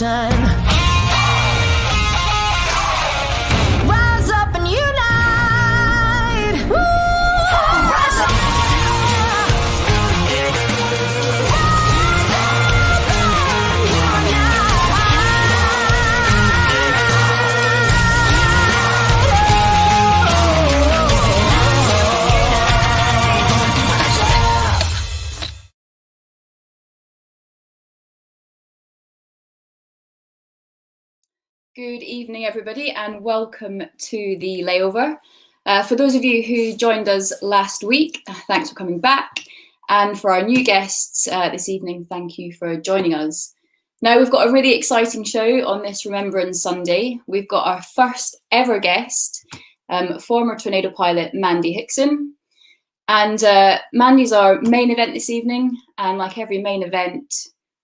nation. Rise up and unite. Woo! Rise up. Good evening, everybody, and welcome to the Layover. For those of you who joined us last week, thanks for coming back. And for our new guests this evening, thank you for joining us. Now, we've got a really exciting show on this Remembrance Sunday. We've got our first ever guest, former tornado pilot Mandy Hickson. And Mandy's our main event this evening. And like every main event,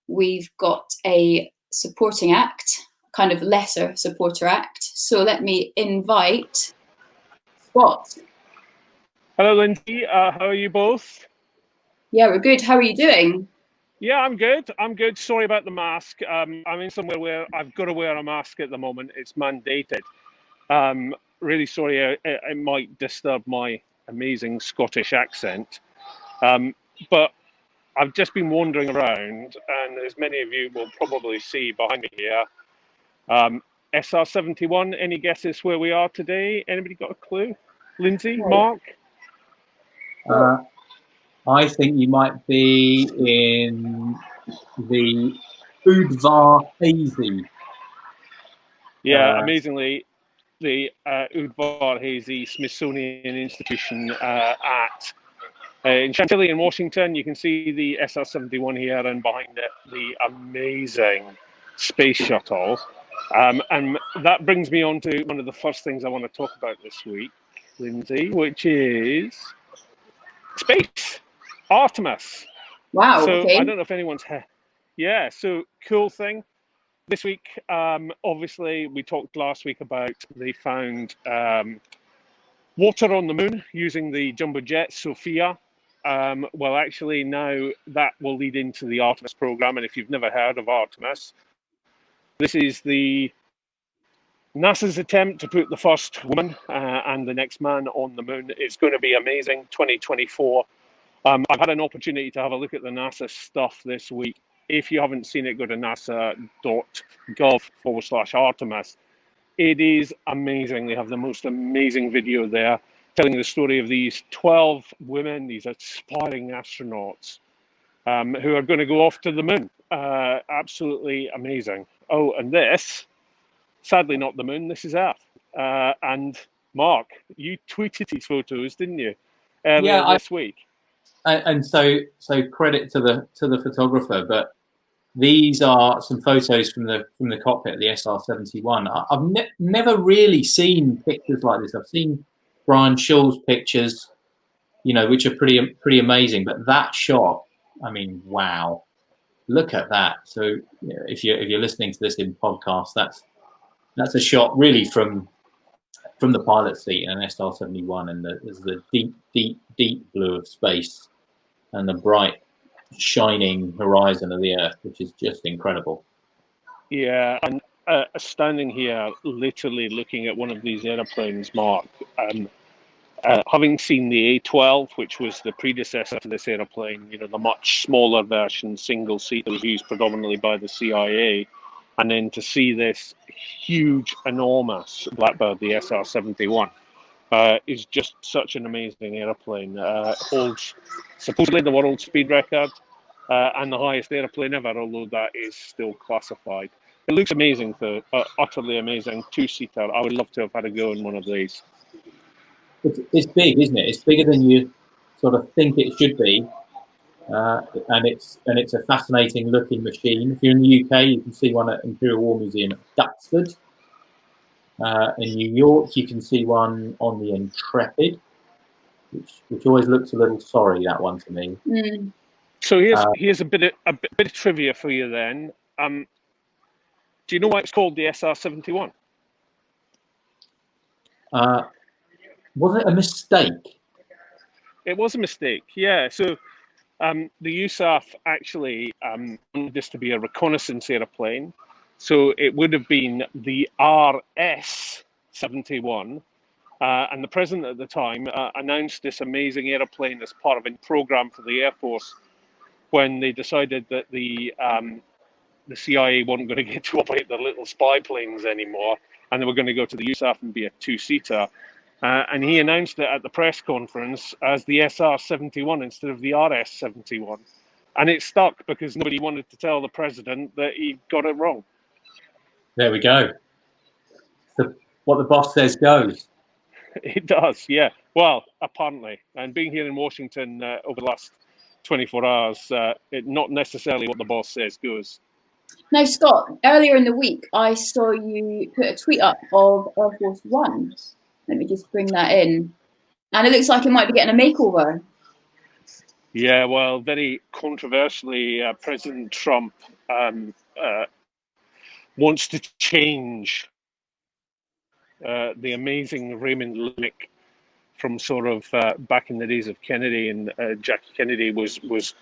we've got a supporting act, kind of lesser supporter act. So let me invite Scott. Hello, Lyndsay. How are you both? Yeah, we're good. How are you doing? Yeah, I'm good. I'm good. Sorry about the mask. I'm in somewhere where I've got to wear a mask at the moment. It's mandated. Really sorry. It might disturb my amazing Scottish accent. But I've just been wandering around, and as many of you will probably see behind me here, SR71. Any guesses where we are today? Anybody got a clue? Lyndsay, Mark? I think you might be in the Udvar Hazy. Yeah, amazingly, the Udvar Hazy Smithsonian Institution in Chantilly in Washington. You can see the SR-71 here, and behind it, the amazing space shuttle. And that brings me on to one of the first things I want to talk about this week, Lyndsay, which is space, Artemis. Wow, So okay. I don't know if anyone's here. Yeah, so cool thing. This week, obviously, we talked last week about they found water on the moon using the jumbo jet Sophia. Well, actually, now that will lead into the Artemis program. And if you've never heard of Artemis, this is NASA's attempt to put the first woman and the next man on the moon. It's going to be amazing. 2024. I've had an opportunity to have a look at the NASA stuff this week. If you haven't seen it, go to nasa.gov/Artemis. It is amazing. They have the most amazing video there telling the story of these 12 women, these aspiring astronauts who are going to go off to the moon. Absolutely amazing. Oh, and this, sadly not the moon, this is Earth. And Mark, you tweeted these photos, didn't you, earlier this week? And so credit to the photographer, but these are some photos from the cockpit of the SR-71. I've never really seen pictures like this. I've seen Brian Shaw's pictures, which are pretty amazing. But that shot, I mean, wow! Look at that. So if you're listening to this in podcast, that's a shot really from the pilot seat in an SR-71, and there's the deep blue of space and the bright shining horizon of the Earth, which is just incredible. Yeah, and standing here, literally looking at one of these airplanes, Mark, having seen the A-12, which was the predecessor to this airplane, the much smaller version, single seat that was used predominantly by the CIA, and then to see this huge, enormous Blackbird, the SR-71, is just such an amazing airplane. Holds supposedly the world speed record and the highest airplane ever, although that is still classified. It looks amazing, though, utterly amazing, two-seater. I would love to have had a go in one of these. It's big, isn't it? It's bigger than you sort of think it should be, and it's a fascinating looking machine. If you're in the UK, you can see one at Imperial War Museum at Duxford. In New York, you can see one on the Intrepid, which always looks a little sorry, that one to me. Mm. So here's a bit of trivia for you then. Do you know why it's called the SR-71? Was it a mistake? It was a mistake, yeah. So the USAF actually wanted this to be a reconnaissance airplane. So it would have been the RS-71. And the president at the time announced this amazing airplane as part of a program for the Air Force when they decided that the CIA weren't going to get to operate their little spy planes anymore, and they were going to go to the USAF and be a two-seater. And he announced it at the press conference as the SR-71 instead of the RS-71. And it stuck because nobody wanted to tell the president that he got it wrong. There we go. What the boss says goes. It does, yeah. Well, apparently. And being here in Washington over the last 24 hours, not necessarily what the boss says goes. Now, Scott, earlier in the week, I saw you put a tweet up of Air Force One. Let me just bring that in. And it looks like it might be getting a makeover. Yeah, well, very controversially, President Trump wants to change the amazing Raymond Linick from sort of back in the days of Kennedy, and Jackie Kennedy was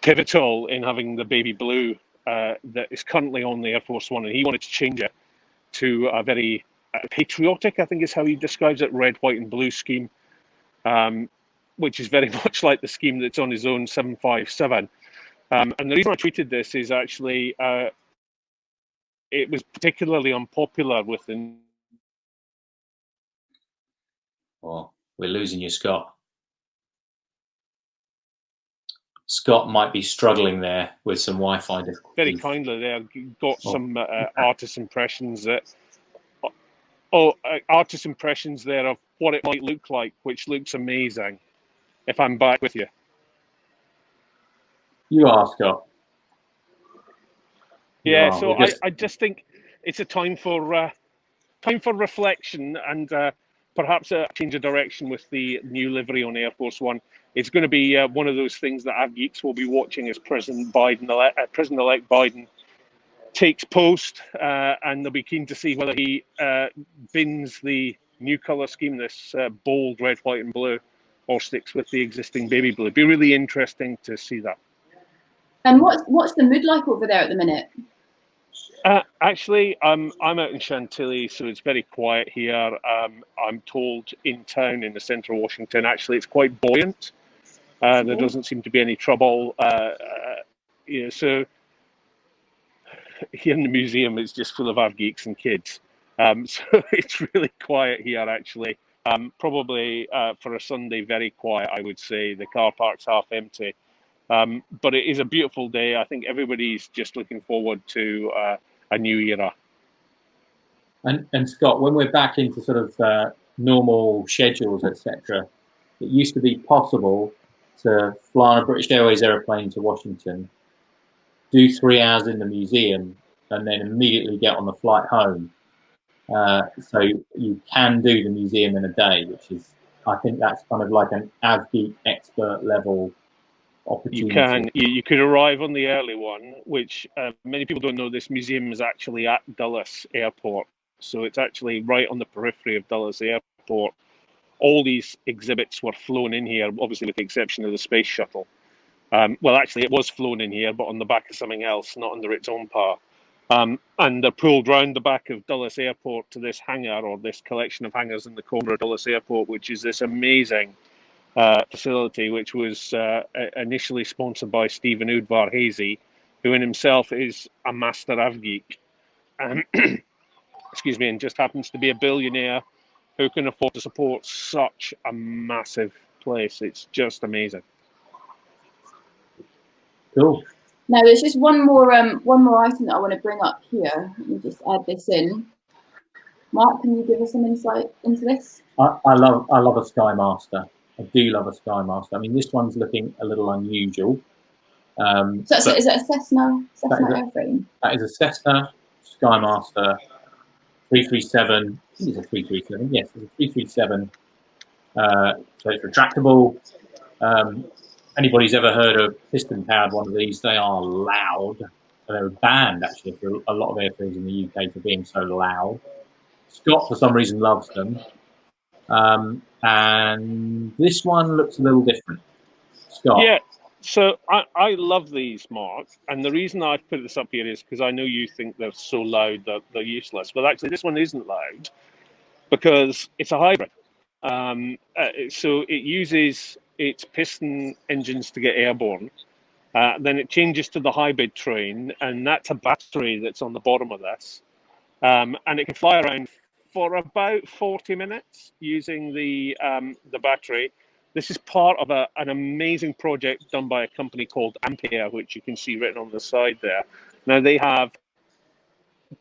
pivotal in having the baby blue that is currently on the Air Force One, and he wanted to change it to a very patriotic, I think is how he describes it, red, white, and blue scheme, which is very much like the scheme that's on his own 757. And the reason I tweeted this is actually it was particularly unpopular within. Oh, we're losing you, Scott. Scott might be struggling there with some Wi-Fi difficulties. Very kindly there, got some artist impressions that. Artist impressions there of what it might look like, which looks amazing. If I'm back with you. You are, Scott. Yeah, so I just think it's a time for reflection and perhaps a change of direction with the new livery on Air Force One. It's going to be one of those things that Av Geeks will be watching as President-elect Biden takes post, and they'll be keen to see whether he bins the new colour scheme, this bold red, white, and blue, or sticks with the existing baby blue. It'd be really interesting to see that. And what's the mood like over there at the minute? Actually, I'm out in Chantilly, so it's very quiet here. I'm told in town in the centre of Washington, actually, it's quite buoyant. There doesn't seem to be any trouble. So here in the museum, it's just full of Av Geeks and kids. So it's really quiet here, actually. Probably for a Sunday, very quiet, I would say. The car park's half empty. But it is a beautiful day. I think everybody's just looking forward to a new era. And Scott, when we're back into sort of normal schedules, etc., it used to be possible to fly on a British Airways aeroplane to Washington, do 3 hours in the museum, and then immediately get on the flight home. So you can do the museum in a day, which is, I think that's kind of like an Av Geek expert level opportunity. You can. You could arrive on the early one, which many people don't know. This museum is actually at Dulles Airport, so it's actually right on the periphery of Dulles Airport. All these exhibits were flown in here, obviously with the exception of the space shuttle. Well, actually, it was flown in here, but on the back of something else, not under its own power. And they're pulled round the back of Dulles Airport to this hangar, or this collection of hangars in the corner of Dulles Airport, which is this amazing facility, which was initially sponsored by Stephen Udvar Hazy, who in himself is a master Av Geek. Excuse me, and just happens to be a billionaire who can afford to support such a massive place. It's just amazing. Cool. Now, there's just one more item that I want to bring up here. Let me just add this in. Mark, can you give us some insight into this? I love a Skymaster. I do love a Skymaster. I mean, this one's looking a little unusual. So is it a Cessna airframe? That is a Cessna Skymaster 337. I think it's a 337. Yes, it's a 337. So it's retractable. Anybody's ever heard of piston-powered one of these? They are loud. They're banned, actually, for a lot of airfields in the UK for being so loud. Scott, for some reason, loves them. And this one looks a little different. Scott? Yeah. So I love these, Mark, and the reason I've put this up here is because I know you think they're so loud that they're useless, but actually this one isn't loud because it's a hybrid. So it uses its piston engines to get airborne. Then it changes to the hybrid train, and that's a battery that's on the bottom of this. And it can fly around for about 40 minutes using the battery. This is part of an amazing project done by a company called Ampere, which you can see written on the side there. Now, they have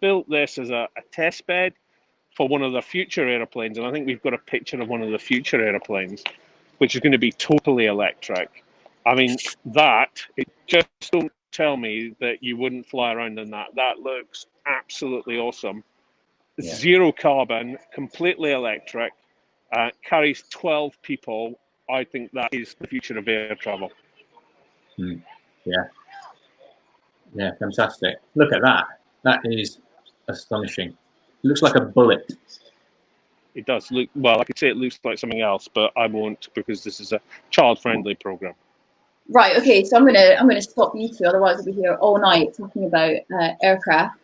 built this as a test bed for one of the future airplanes, and I think we've got a picture of one of the future airplanes, which is going to be totally electric. I mean, just don't tell me that you wouldn't fly around in that. That looks absolutely awesome. Yeah. Zero carbon, completely electric, carries 12 people. I think that is the future of air travel. Yeah. Yeah, fantastic. Look at that. That is astonishing. It looks like a bullet. It does look, well, I could say it looks like something else, but I won't because this is a child-friendly program. Right. Okay. So I'm gonna stop you two, otherwise we'll be here all night talking about aircraft.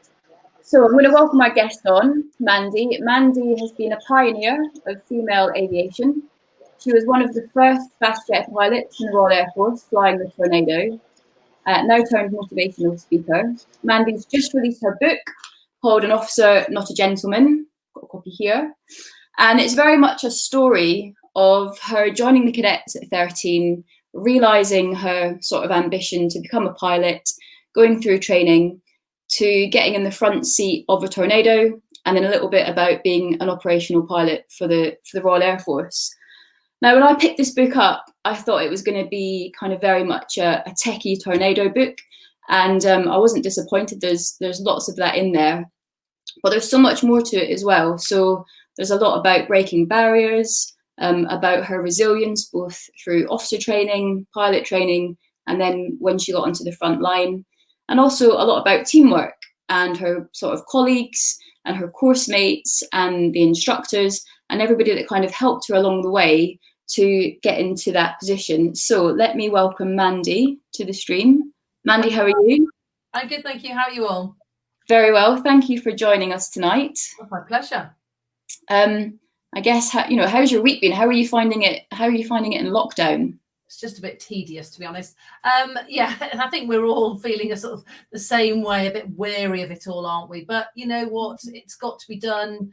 So I'm going to welcome our guest on, Mandy. Mandy has been a pioneer of female aviation. She was one of the first fast jet pilots in the Royal Air Force flying the Tornado, now turned motivational speaker. Mandy's just released her book called An Officer, Not a Gentleman. Got a copy here. And it's very much a story of her joining the cadets at 13, realising her sort of ambition to become a pilot, going through training, to getting in the front seat of a Tornado, and then a little bit about being an operational pilot for the Royal Air Force. Now, when I picked this book up, I thought it was going to be kind of very much a techie Tornado book, and I wasn't disappointed. There's lots of that in there, but there's so much more to it as well. So there's a lot about breaking barriers, about her resilience, both through officer training, pilot training, and then when she got onto the front line. And also a lot about teamwork and her sort of colleagues and her course mates and the instructors and everybody that kind of helped her along the way to get into that position. So let me welcome Mandy to the stream. Mandy, how are you? I'm good, thank you. How are you all? Very well. Thank you for joining us tonight. Oh, my pleasure. I guess, how's your week been? How are you finding it? How are you finding it in lockdown? It's just a bit tedious, to be honest. Yeah, and I think we're all feeling a sort of the same way, a bit weary of it all, aren't we? But you know what? It's got to be done.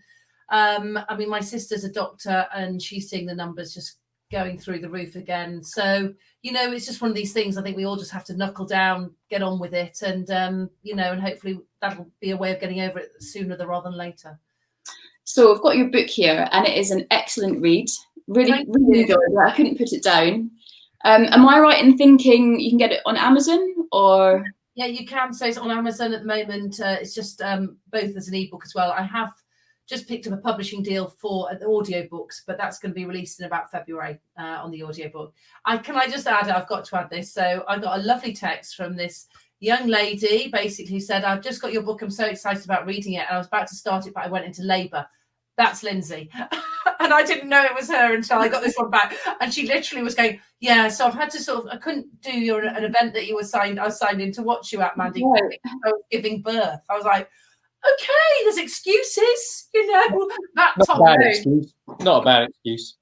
I mean, my sister's a doctor and she's seeing the numbers just going through the roof again. So, it's just one of these things. I think we all just have to knuckle down, get on with it. And, and hopefully that'll be a way of getting over it sooner rather than later. So I've got your book here and it is an excellent read. Really enjoyed it. I couldn't put it down. Am I right in thinking you can get it on Amazon or? Yeah, you can. So it's on Amazon at the moment. It's just both as an ebook as well. I have just picked up a publishing deal for the audiobooks, but that's going to be released in about February on the audiobook. Can I just add, I've got to add this. So I got a lovely text from this young lady, basically who said, I've just got your book. I'm so excited about reading it. And I was about to start it, but I went into labour. That's Lyndsay. And I didn't know it was her until I got this one back. And she literally was going, yeah, so I've had to I couldn't do an event that I was signed in to watch you at, Mandy. Right. I was giving birth. I was like, okay, there's excuses, that Not a bad excuse.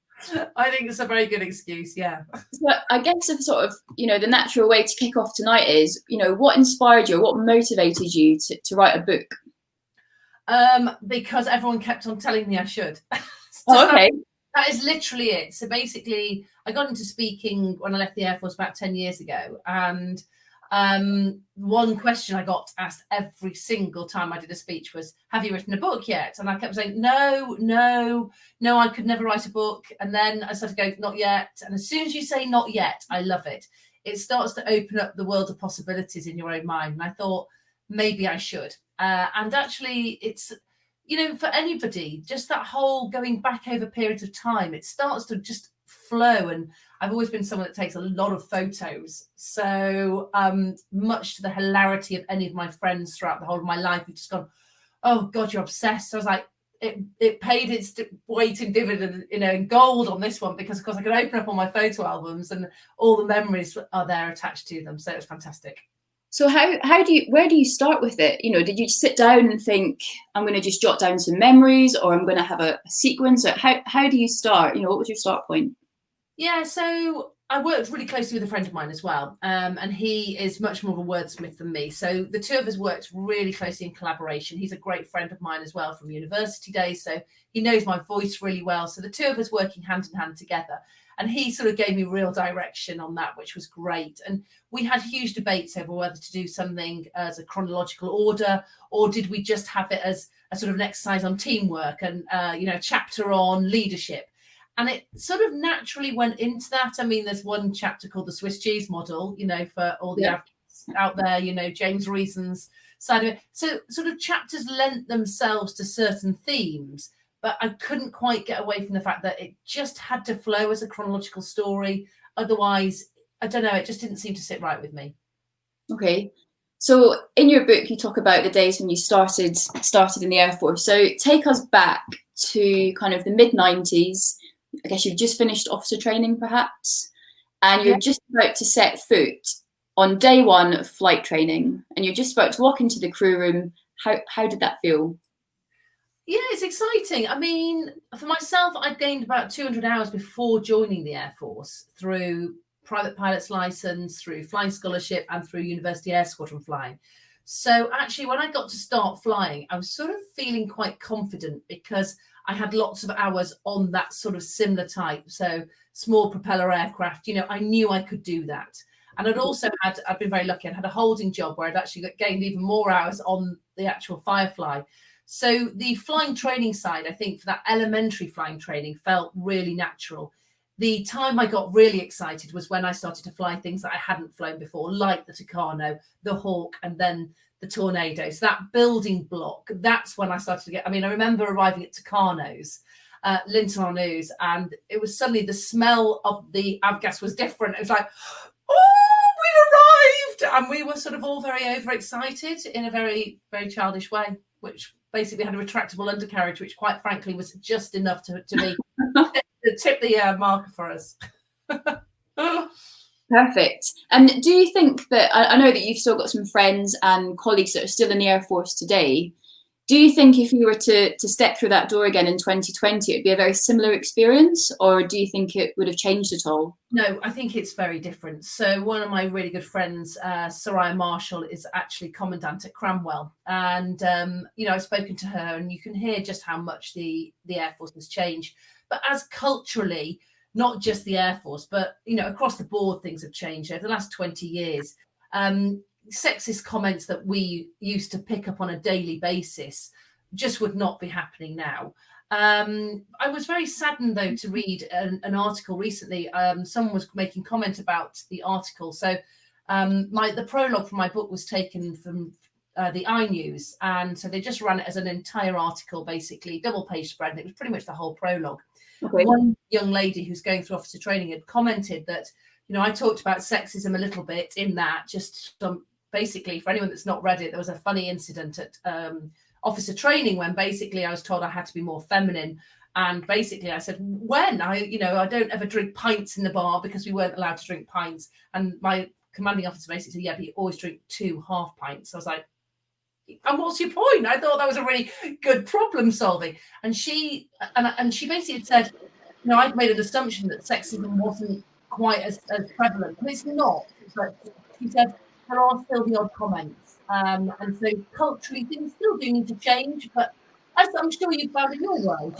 I think it's a very good excuse, yeah. So I guess the sort of, the natural way to kick off tonight is, what inspired you, what motivated you to write a book? Because everyone kept on telling me I should. Oh, okay. That is literally it. So basically, I got into speaking when I left the Air Force about 10 years ago. And one question I got asked every single time I did a speech was, have you written a book yet? And I kept saying, no, I could never write a book. And then I started going, not yet. And as soon as you say not yet, I love it. It starts to open up the world of possibilities in your own mind. And I thought, maybe I should. And actually, it's, for anybody, just that whole going back over periods of time, it starts to just flow. And I've always been someone that takes a lot of photos. So much to the hilarity of any of my friends throughout the whole of my life, who've just gone, oh, God, you're obsessed. So I was like, it paid its weight in dividend, in gold on this one, because of course I could open up all my photo albums and all the memories are there attached to them. So it was fantastic. So where do you start with it? Did you sit down and think, I'm going to just jot down some memories, or I'm going to have a sequence? Or how do you start? What was your start point? Yeah, so I worked really closely with a friend of mine as well, and he is much more of a wordsmith than me. So the two of us worked really closely in collaboration. He's a great friend of mine as well from university days, so he knows my voice really well. So the two of us working hand in hand together, and he sort of gave me real direction on that, which was great. And we had huge debates over whether to do something as a chronological order, or did we just have it as a sort of an exercise on teamwork and a chapter on leadership. And it sort of naturally went into that. I mean, there's one chapter called the Swiss cheese model, for all the advocates out there, James Reason's side of it. So sort of chapters lent themselves to certain themes, but I couldn't quite get away from the fact that it just had to flow as a chronological story. Otherwise, I don't know, it just didn't seem to sit right with me. Okay. So in your book, you talk about the days when you started in the Air Force. So take us back to kind of the mid-90s. I guess you've just finished officer training, perhaps, and you're just about to set foot on day one of flight training, and you're just about to walk into the crew room. How did that feel? Yeah, it's exciting. I mean, for myself, I gained about 200 hours before joining the Air Force through private pilot's license, through flying scholarship, and through University Air Squadron flying. So actually, when I got to start flying, I was sort of feeling quite confident because I had lots of hours on that sort of similar type. So small propeller aircraft, I knew I could do that. And I'd been very lucky. I'd had a holding job where I'd actually gained even more hours on the actual Firefly. So the flying training side, I think for that elementary flying training felt really natural. The time I got really excited was when I started to fly things that I hadn't flown before, like the Tucano, the Hawk, and then the Tornado. So that building block, that's when I started to get, I remember arriving at Tucanos, Lyndsay, and it was suddenly the smell of the avgas was different. It was like, oh, we've arrived. And we were sort of all very overexcited in a very, very childish way, which basically had a retractable undercarriage, which quite frankly was just enough to be to tip the marker for us. Perfect. And do you think that, I know that you've still got some friends and colleagues that are still in the Air Force today. Do you think if you were to step through that door again in 2020, it'd be a very similar experience, or do you think it would have changed at all? No, I think it's very different. So one of my really good friends, Soraya Marshall, is actually commandant at Cranwell. And, I've spoken to her, and you can hear just how much the Air Force has changed. But as culturally, not just the Air Force, but, across the board, things have changed over the last 20 years. Sexist comments that we used to pick up on a daily basis just would not be happening now. I was very saddened, though, to read an article recently. Someone was making comment about the article. So the prologue for my book was taken from the iNews. And so they just ran it as an entire article, basically, double-page spread. And it was pretty much the whole prologue. Okay. One young lady who's going through officer training had commented that, I talked about sexism a little bit in that, just basically, for anyone that's not read it, there was a funny incident at officer training when basically I was told I had to be more feminine. And basically I said, when? I don't ever drink pints in the bar because we weren't allowed to drink pints. And my commanding officer basically said, yeah, but you always drink 2 half pints. So I was like, and what's your point? I thought that was a really good problem solving. And she basically said, I'd made an assumption that sexism wasn't quite as prevalent. And it's not. But she said, there are still the odd comments. And so culturally, things still do need to change. But as I'm sure you've found in your world,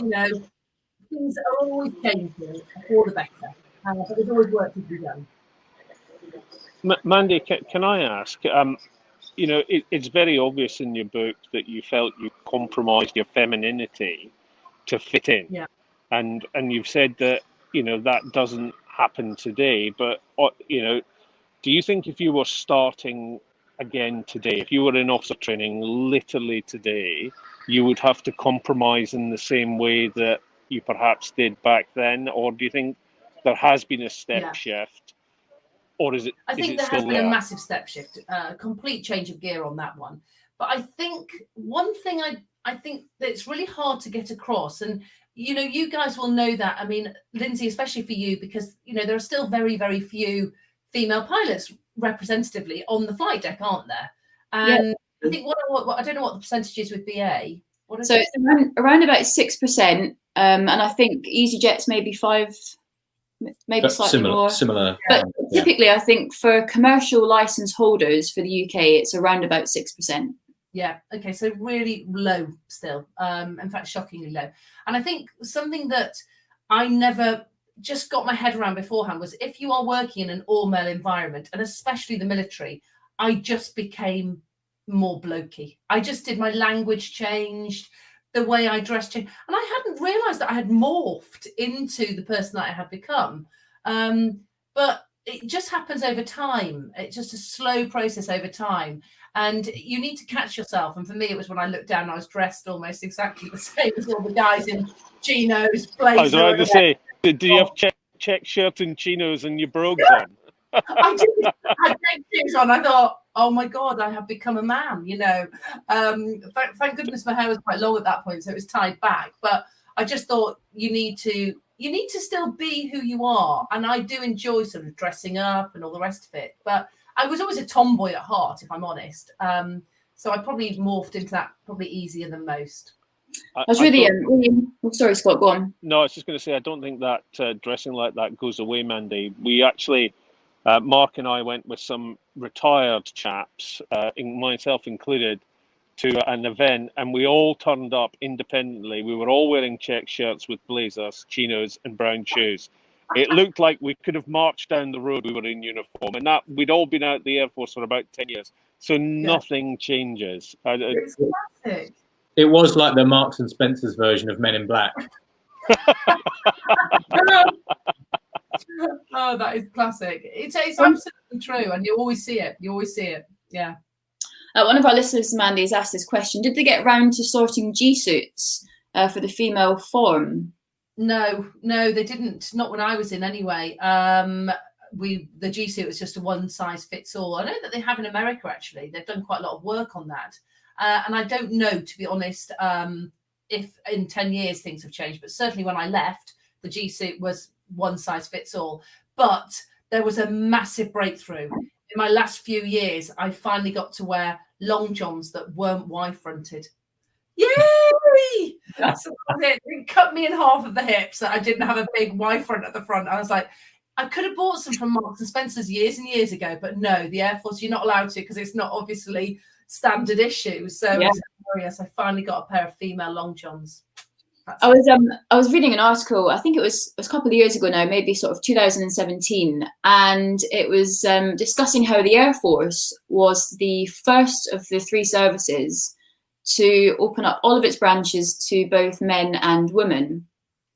things are always changing for the better. But there's always work to be done. Mandy, can I ask? It's very obvious in your book that you felt you compromised your femininity to fit in. Yeah. And you've said that, that doesn't happen today. But, do you think if you were starting again today, if you were in officer training literally today, you would have to compromise in the same way that you perhaps did back then? Or do you think there has been a step shift? Or is it? I think there has been a massive step shift, a complete change of gear on that one. But I think one thing I think that it's really hard to get across. And, you know, you guys will know that. I mean, Lyndsay, especially for you, because, you know, there are still very, very few female pilots representatively on the flight deck, aren't there? And I think what I don't know what the percentage is with BA. What is so it's around about 6%, and I think EasyJet's maybe 5%, maybe slightly more. Similar. But typically, I think for commercial license holders for the UK, it's around about 6%. Yeah. Okay. So really low still. In fact, shockingly low. And I think something that I never just got my head around beforehand was, if you are working in an all-male environment, and especially the military, I just became more blokey. I just did, my language changed, the way I dressed changed, and I hadn't realised that I had morphed into the person that I had become. But it just happens over time. It's just a slow process over time. And you need to catch yourself. And for me, it was when I looked down, I was dressed almost exactly the same as all the guys in chinos, blazers. I was about to say, do you have check shirt and chinos and your brogues on? I did. I had check shoes on. I thought, oh my God, I have become a man, you know. Thank goodness my hair was quite long at that point, so it was tied back. But I just thought you need to still be who you are. And I do enjoy sort of dressing up and all the rest of it. But I was always a tomboy at heart, if I'm honest. So I probably morphed into that probably easier than most. I was really, sorry, Scott, go on. No, I was just going to say, I don't think that dressing like that goes away, Mandy. We actually, Mark and I went with some retired chaps, myself included, to an event, and we all turned up independently. We were all wearing check shirts with blazers, chinos, and brown shoes. It looked like we could have marched down the road. We were in uniform, and that we'd all been out the Air Force for about 10 years, so nothing changes. It's classic. It was like the Marks and Spencer's version of Men in Black. Oh, that is classic. It's absolutely true, and you always see it. You always see it. Yeah. One of our listeners, Mandy, has asked this question: did they get round to sorting G-suits for the female form? No, they didn't. Not when I was in, anyway. The G-suit was just a one size fits all. I know that they have in America, actually. They've done quite a lot of work on that. And I don't know, to be honest, if in 10 years things have changed. But certainly when I left, the G-suit was one size fits all. But there was a massive breakthrough. In my last few years, I finally got to wear long johns that weren't Y-fronted. Yay! So it cut me in half of the hips that I didn't have a big Y-front at the front. I was like, I could have bought some from Marks and Spencer's years and years ago, but no, the Air Force, you're not allowed to, because it's not obviously standard issue. So yes, I finally got a pair of female long johns. I was reading an article, I think it was a couple of years ago now, maybe sort of 2017, and it was discussing how the Air Force was the first of the three services to open up all of its branches to both men and women.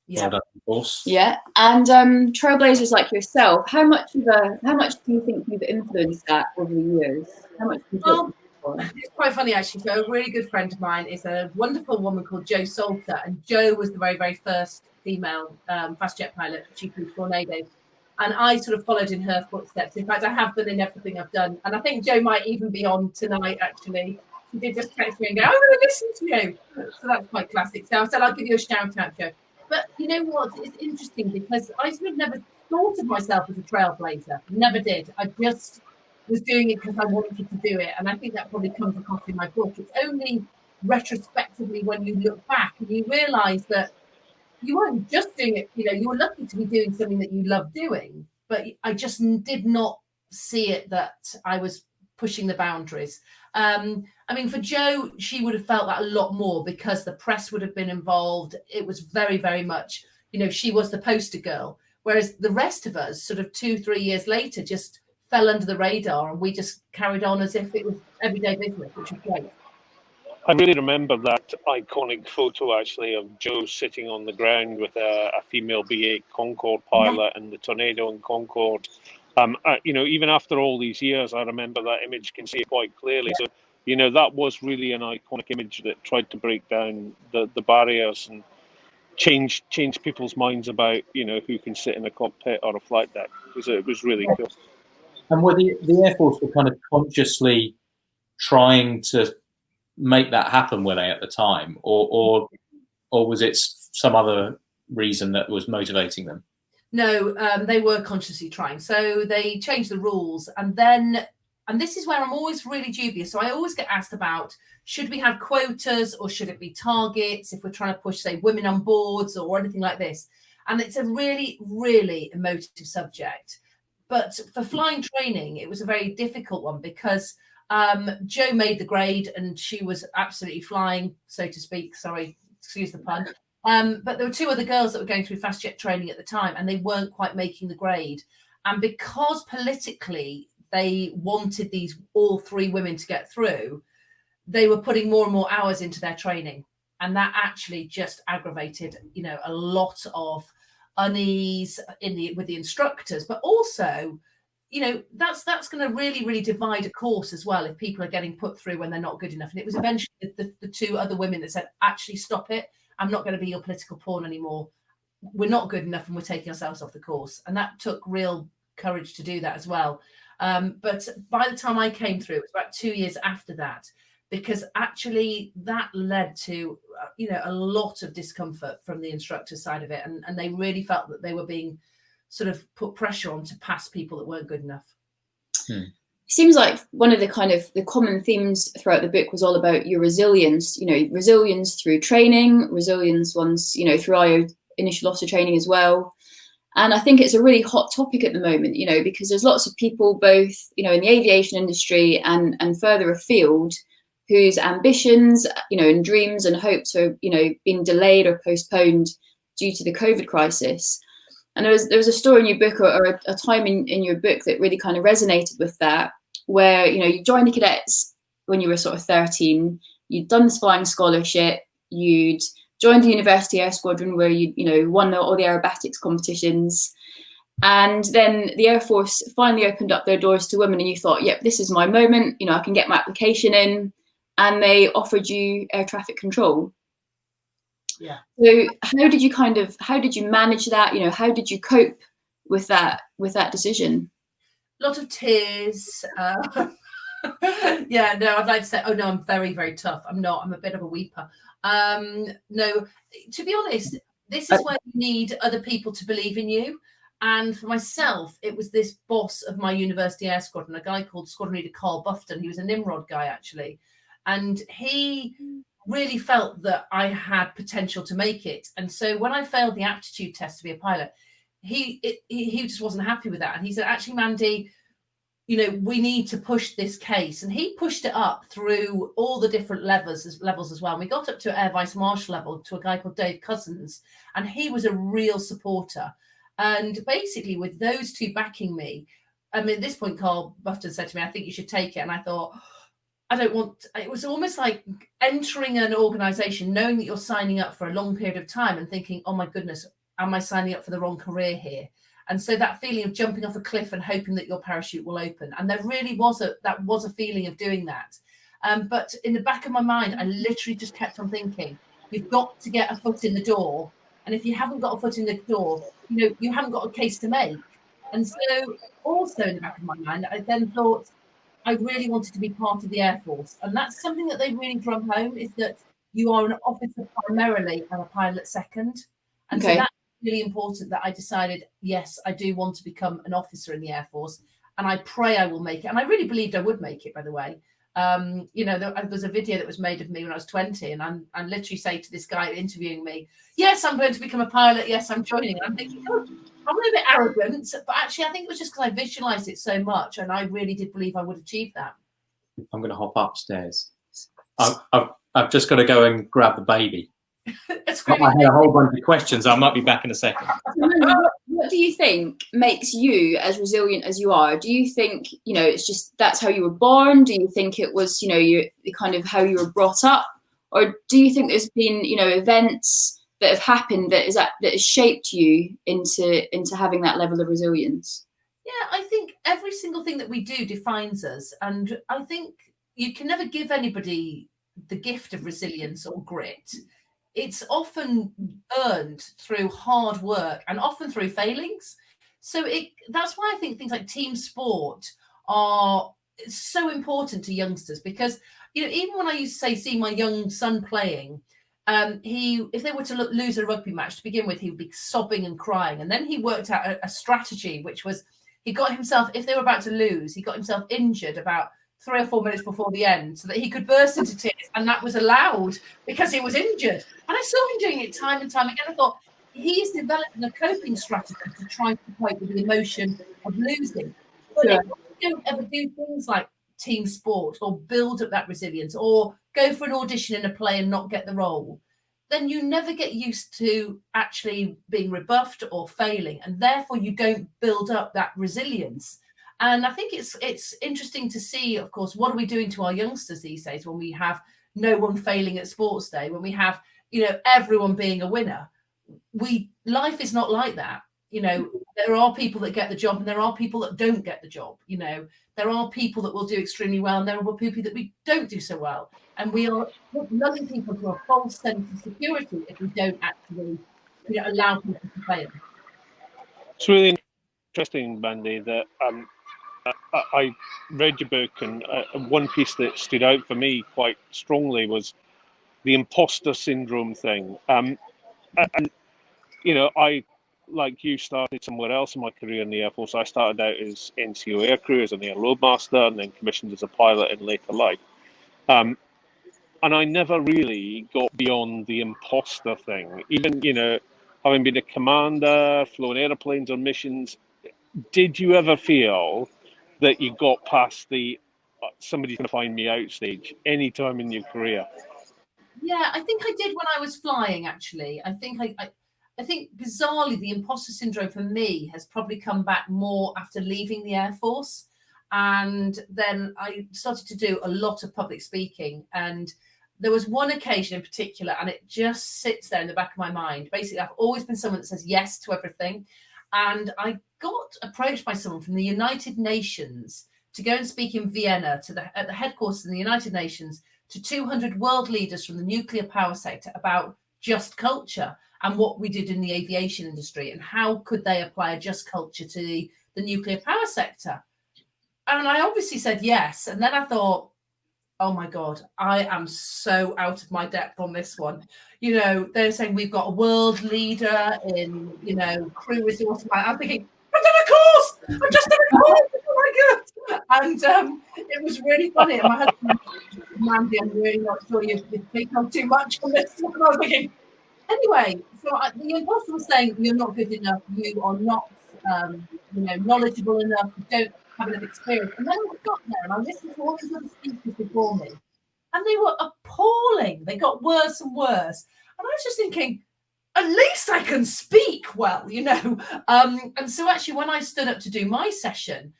Yeah, of course. Yeah, and trailblazers like yourself, how much do you think you've influenced that over the years? How much? It's quite funny, actually. So a really good friend of mine is a wonderful woman called Jo Salter, and Jo was the very, very first female fast jet pilot. She flew tornadoes, and I sort of followed in her footsteps. In fact, I have done in everything I've done, and I think Jo might even be on tonight, actually. She did just text me and go, I'm going to listen to you. So that's quite classic. So I said, I'll give you a shout out, Jo. But you know what? It's interesting because I sort of never thought of myself as a trailblazer. Never did. I just was doing it because I wanted to do it. And I think that probably comes across in my book. It's only retrospectively when you look back and you realise that you weren't just doing it, you know, you were lucky to be doing something that you love doing. But I just did not see it that I was pushing the boundaries. I mean, for Jo, she would have felt that a lot more because the press would have been involved. It was very, very much, you know, she was the poster girl. Whereas the rest of us, sort of 2-3 years later, just fell under the radar and we just carried on as if it was everyday business, which was great. I really remember that iconic photo, actually, of Jo sitting on the ground with a female B-8 Concorde pilot and the tornado in Concorde. You know, even after all these years, I remember that image, can see it quite clearly. So, you know, that was really an iconic image that tried to break down the barriers and change people's minds about, you know, who can sit in a cockpit or a flight deck. It was really cool. And were the Air Force were kind of consciously trying to make that happen, were they, at the time, or was it some other reason that was motivating them? No, they were consciously trying. So they changed the rules, and this is where I'm always really dubious. So I always get asked about, should we have quotas or should it be targets if we're trying to push, say, women on boards or anything like this? And it's a really, really emotive subject. But for flying training, it was a very difficult one because Jo made the grade and she was absolutely flying, so to speak. Sorry, excuse the pun. But there were two other girls that were going through fast jet training at the time, and they weren't quite making the grade. And because politically they wanted all three women to get through, they were putting more and more hours into their training. And that actually just aggravated, a lot of unease with the instructors, but also, that's going to really, really divide a course as well if people are getting put through when they're not good enough. And it was eventually the two other women that said, actually stop it. I'm not going to be your political pawn anymore. We're not good enough and we're taking ourselves off the course. And that took real courage to do that as well. But by the time I came through, it was about 2 years after that, because actually that led to, a lot of discomfort from the instructor side of it. And they really felt that they were being sort of put pressure on to pass people that weren't good enough. It seems like one of the common themes throughout the book was all about your resilience, resilience through training, resilience through our initial officer training as well. And I think it's a really hot topic at the moment, because there's lots of people both, in the aviation industry and further afield whose ambitions, and dreams and hopes are, being delayed or postponed due to the COVID crisis. And there was a story in your book or a time in your book that really kind of resonated with that, where, you joined the cadets when you were sort of 13, you'd done this flying scholarship, you'd joined the University Air Squadron where you won all the aerobatics competitions. And then the Air Force finally opened up their doors to women and you thought, yep, this is my moment, I can get my application in. And they offered you air traffic control. Yeah. So how did you manage that? How did you cope with that decision? A lot of tears. Yeah, no, I'd like to say, oh no, I'm very, very tough. I'm not. I'm a bit of a weeper. No, to be honest, this is where you need other people to believe in you. And for myself, it was this boss of my university air squadron, a guy called Squadron Leader Carl Bufton. He was a Nimrod guy, actually. And he really felt that I had potential to make it. And so when I failed the aptitude test to be a pilot, he just wasn't happy with that. And he said, actually, Mandy, we need to push this case. And he pushed it up through all the different levels as well. And we got up to Air Vice Marshal level to a guy called Dave Cousins. And he was a real supporter. And basically with those two backing me, at this point, Carl Bufton said to me, I think you should take it. And I thought, it was almost like entering an organization, knowing that you're signing up for a long period of time and thinking, oh my goodness, am I signing up for the wrong career here? And so that feeling of jumping off a cliff and hoping that your parachute will open. And there really was a feeling of doing that. But in the back of my mind, I literally just kept on thinking, you've got to get a foot in the door. And if you haven't got a foot in the door, you haven't got a case to make. And so also in the back of my mind, I then thought, I really wanted to be part of the Air Force. And that's something that they really drove home, is that you are an officer primarily and a pilot second. And so that's really important that I decided, yes, I do want to become an officer in the Air Force. And I pray I will make it. And I really believed I would make it, by the way. There's a video that was made of me when I was 20. And I literally say to this guy interviewing me, yes, I'm going to become a pilot. Yes, I'm joining. And I'm thinking, oh, I'm a bit arrogant, but actually I think it was just because I visualized it so much and I really did believe I would achieve that. I'm going to hop upstairs. I've just got to go and grab the baby. I had a whole bunch of questions. I might be back in a second. What do you think makes you as resilient as you are? Do you think, it's just that's how you were born? Do you think it was, you kind of how you were brought up? Or do you think there's been, events that have happened that has shaped you into having that level of resilience? Yeah, I think every single thing that we do defines us. And I think you can never give anybody the gift of resilience or grit. It's often earned through hard work and often through failings. So that's why I think things like team sport are it's so important to youngsters because, you know, even when I used to see my young son playing, if they were to lose a rugby match to begin with, he would be sobbing and crying. And then he worked out a strategy, which was he got himself, if they were about to lose, he got himself injured about 3 or 4 minutes before the end so that he could burst into tears. And that was allowed because he was injured. And I saw him doing it time and time again. I thought, he's developing a coping strategy to try to cope with the emotion of losing. But if you don't ever do things like team sport or build up that resilience or go for an audition in a play and not get the role, then you never get used to actually being rebuffed or failing. And therefore you don't build up that resilience. And I think it's interesting to see, of course, what are we doing to our youngsters these days when we have no one failing at sports day, when we have, you know, everyone being a winner. Life is not like that. You know, there are people that get the job and there are people that don't get the job. You know, there are people that will do extremely well and there are people that we don't do so well. And we are lulling people to a false sense of security if we don't actually, you know, allow people to fail. It's really interesting, Mandy, that I read your book, and one piece that stood out for me quite strongly was the imposter syndrome thing. And, you know, I, like you, started somewhere else in my career in the Air Force. I started out as NCO aircrew, as an air loadmaster, and then commissioned as a pilot in later life. And I never really got beyond the imposter thing. Even, you know, having been a commander, flown airplanes on missions, did you ever feel that you got past the somebody's going to find me out stage any time in your career? Yeah, I think I did when I was flying, actually. I think bizarrely the imposter syndrome for me has probably come back more after leaving the Air Force. And then I started to do a lot of public speaking. And there was one occasion in particular, and it just sits there in the back of my mind. Basically, I've always been someone that says yes to everything. And I got approached by someone from the United Nations to go and speak in Vienna at the headquarters of the United Nations to 200 world leaders from the nuclear power sector about just culture and what we did in the aviation industry and how could they apply a just culture to the nuclear power sector. And I obviously said yes. And then I thought, oh my God, I am so out of my depth on this one. You know, they're saying we've got a world leader in, you know, crew resource. I'm thinking, I've done a course. I've just done a course. Oh my God. And it was really funny. And my husband, Mandy, I'm really not sure you've taken too much on this one. And I was thinking, anyway, so the imposter was saying, you're not good enough. You are not, you know, knowledgeable enough. You don't have enough experience. And then I got there and I listened to all these other speakers before me, and they were appalling. They got worse and worse. And I was just thinking, at least I can speak well, you know. And so actually, when I stood up to do my session,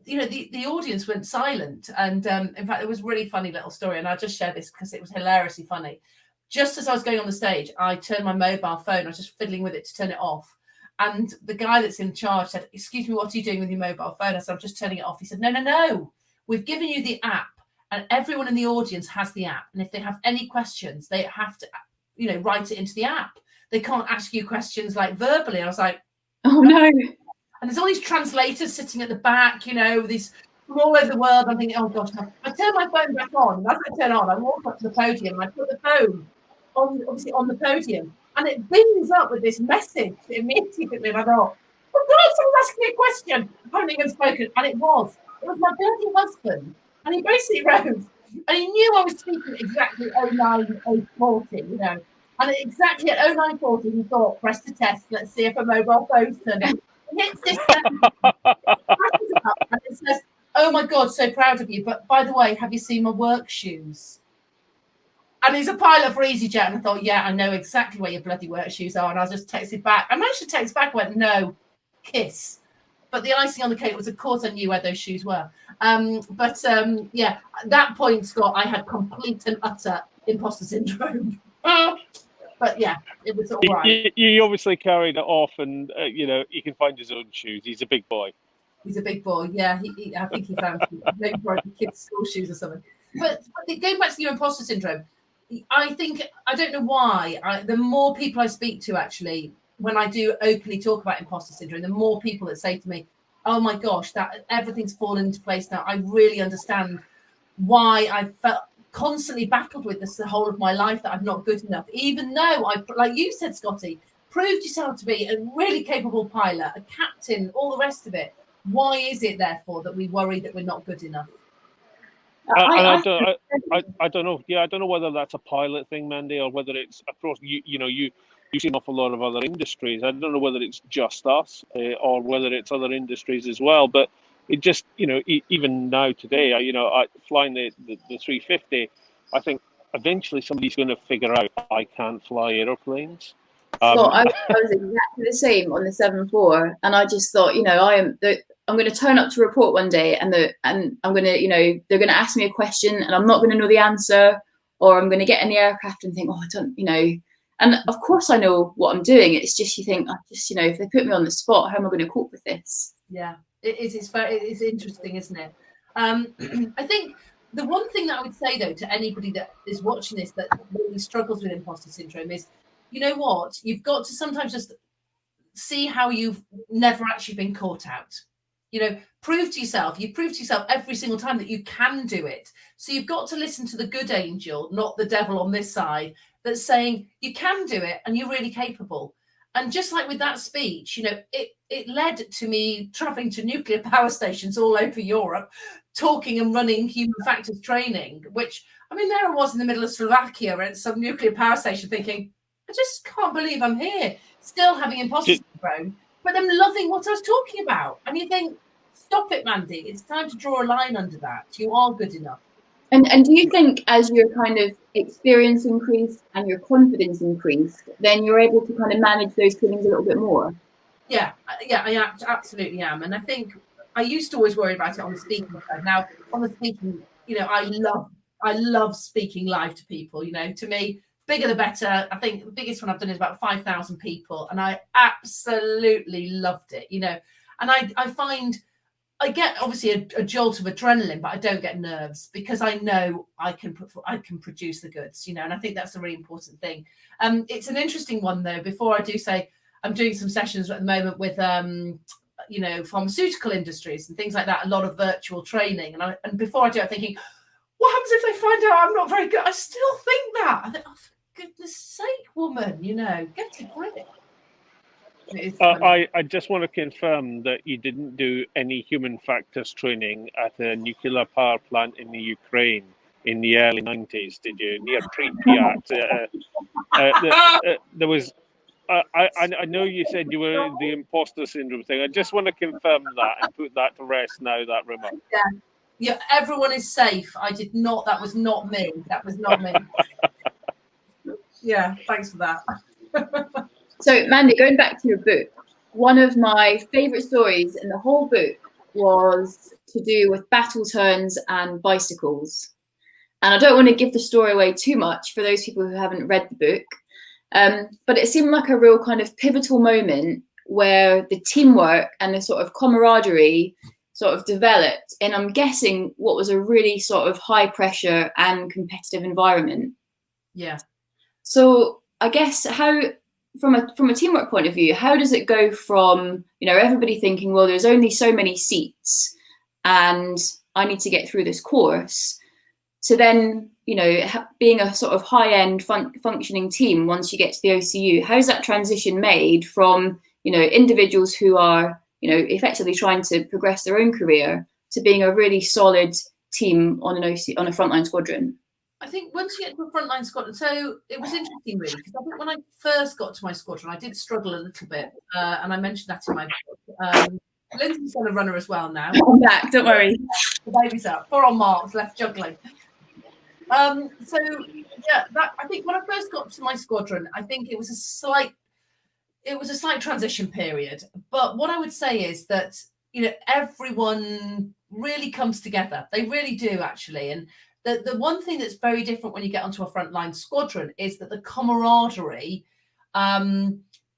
you know, the audience went silent. And in fact, it was a really funny little story. And I'll just share this because it was hilariously funny. Just as I was going on the stage, I turned my mobile phone. I was just fiddling with it to turn it off. And the guy that's in charge said, excuse me, what are you doing with your mobile phone? I said, I'm just turning it off. He said, no. We've given you the app and everyone in the audience has the app. And if they have any questions, they have to, you know, write it into the app. They can't ask you questions like verbally. I was like, oh no. And there's all these translators sitting at the back, you know, these from all over the world. I'm thinking, oh gosh, no. I turn my phone back on. And as I turn on, I walk up to the podium and I put the phone obviously on the podium. And it bings up with this message immediately. And I thought, oh God, someone's asking me a question. I haven't even spoken. And it was my bloody husband. And he basically wrote, and he knew I was speaking exactly 09:40, you know. And exactly at 09:40, he thought, press the test. Let's see if a mobile phone's turning. He hits this up, and it says, oh my God, so proud of you. But by the way, have you seen my work shoes? And he's a pilot for EasyJet. And I thought, yeah, I know exactly where your bloody work shoes are. And I just texted back. I managed to text back. I went, no, kiss. But the icing on the cake was, of course, I knew where those shoes were. Yeah, at that point, Scott, I had complete and utter imposter syndrome. But yeah, it was all right. You obviously carried it off, and you know, he can find his own shoes. He's a big boy. He's a big boy. Yeah, I think he found maybe for kids' school shoes or something. But going back to your imposter syndrome, I think, I don't know why, the more people I speak to, actually, when I do openly talk about imposter syndrome, the more people that say to me, oh my gosh, that everything's fallen into place now. I really understand why I felt constantly battled with this the whole of my life, that I'm not good enough, even though I, like you said, Scotty, proved yourself to be a really capable pilot, a captain, all the rest of it. Why is it therefore that we worry that we're not good enough? I don't know. Yeah, I don't know whether that's a pilot thing, Mandy, or whether it's across. You see an awful lot of other industries. I don't know whether it's just us or whether it's other industries as well. But it just, even now today, I flying the 350. I think eventually somebody's going to figure out I can't fly airplanes. So I was exactly the same on the 747, and I just thought, I'm going to turn up to report one day, and I'm going to, they're going to ask me a question, and I'm not going to know the answer, or I'm going to get in the aircraft and think, oh, I don't, and of course I know what I'm doing. It's just, you think, if they put me on the spot, how am I going to cope with this? Yeah, it's interesting, isn't it? I think the one thing that I would say though to anybody that is watching this that really struggles with imposter syndrome is, you know what, you've got to sometimes just see how you've never actually been caught out. Prove to yourself, you've proved to yourself every single time that you can do it. So you've got to listen to the good angel, not the devil on this side, that's saying you can do it and you're really capable. And just like with that speech, it led to me traveling to nuclear power stations all over Europe, talking and running human factors training, which, there I was in the middle of Slovakia at some nuclear power station thinking, I just can't believe I'm here, still having imposter syndrome, but I'm loving what I was talking about. And you think, stop it, Mandy. It's time to draw a line under that. You are good enough. And do you think as your kind of experience increased and your confidence increased, then you're able to kind of manage those feelings a little bit more? Yeah, I absolutely am. And I think I used to always worry about it on the speaking side. Now, on the speaking, I love speaking live to people. To me, bigger the better. I think the biggest one I've done is about 5,000 people, and I absolutely loved it. And I find I get obviously a jolt of adrenaline, but I don't get nerves because I know I can produce the goods, and I think that's a really important thing. It's an interesting one though. Before I do say, I'm doing some sessions at the moment with pharmaceutical industries and things like that. A lot of virtual training, and before I do, I'm thinking, what happens if they find out I'm not very good? I still think that. I think, oh, for goodness sake, woman, get a grip. I just want to confirm that you didn't do any human factors training at a nuclear power plant in the Ukraine in the early 90s, did you? Near Pripyat. There was. I know you said you were the imposter syndrome thing. I just want to confirm that and put that to rest now, that rumor. Yeah, everyone is safe. I did not. That was not me. Yeah, thanks for that. So, Mandy, going back to your book, one of my favourite stories in the whole book was to do with battle turns and bicycles. And I don't want to give the story away too much for those people who haven't read the book, but it seemed like a real kind of pivotal moment where the teamwork and the sort of camaraderie sort of developed in, I'm guessing, what was a really sort of high pressure and competitive environment. Yeah. So I guess from a teamwork point of view, how does it go from, everybody thinking, well, there's only so many seats and I need to get through this course, to then, being a sort of high-end functioning team once you get to the OCU? How's that transition made from, individuals who are, effectively trying to progress their own career to being a really solid team on a frontline squadron? I think once you get to a frontline squadron, so it was interesting really, because I think when I first got to my squadron, I did struggle a little bit, and I mentioned that in my book. Lyndsay's on a runner as well now. I'm back, don't worry. The baby's up. Poor old Mark's left juggling. So yeah, I think when I first got to my squadron, I think it was a slight transition period. But what I would say is that everyone really comes together. They really do, actually, and the one thing that's very different when you get onto a frontline squadron is that the camaraderie,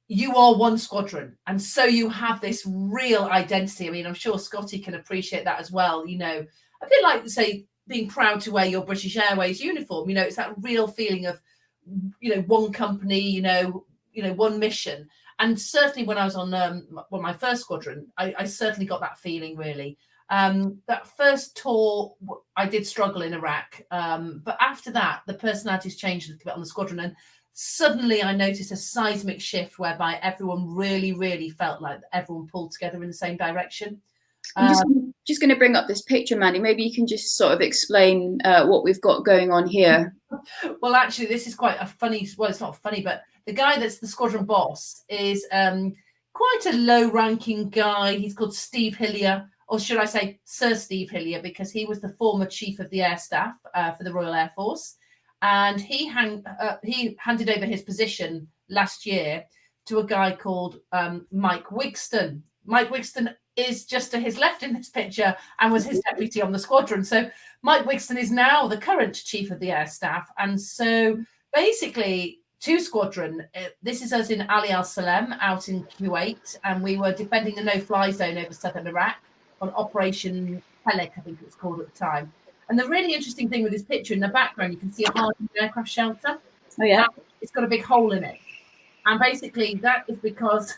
you are one squadron. And so you have this real identity. I mean, I'm sure Scotty can appreciate that as well. A bit like, say, being proud to wear your British Airways uniform. It's that real feeling of, one company, one mission. And certainly when I was on my first squadron, I certainly got that feeling, really. That first tour, I did struggle in Iraq. But after that, the personalities changed a little bit on the squadron. And suddenly I noticed a seismic shift whereby everyone really, really felt like everyone pulled together in the same direction. I'm just going to bring up this picture, Mandy. Maybe you can just sort of explain what we've got going on here. Well, actually, this is quite a funny, well, it's not funny, but the guy that's the squadron boss is quite a low-ranking guy. He's called Steve Hillier, or should I say Sir Steve Hillier, because he was the former chief of the air staff for the Royal Air Force. And he handed over his position last year to a guy called Mike Wigston. Mike Wigston is just to his left in this picture and was his deputy on the squadron. So Mike Wigston is now the current chief of the air staff. And so basically, 2 Squadron, this is us in Ali Al Salem out in Kuwait, and we were defending the no-fly zone over southern Iraq on Operation Pelek, I think it was called at the time. And the really interesting thing with this picture, in the background, you can see a hardened aircraft shelter. Oh, yeah. It's got a big hole in it. And basically that is because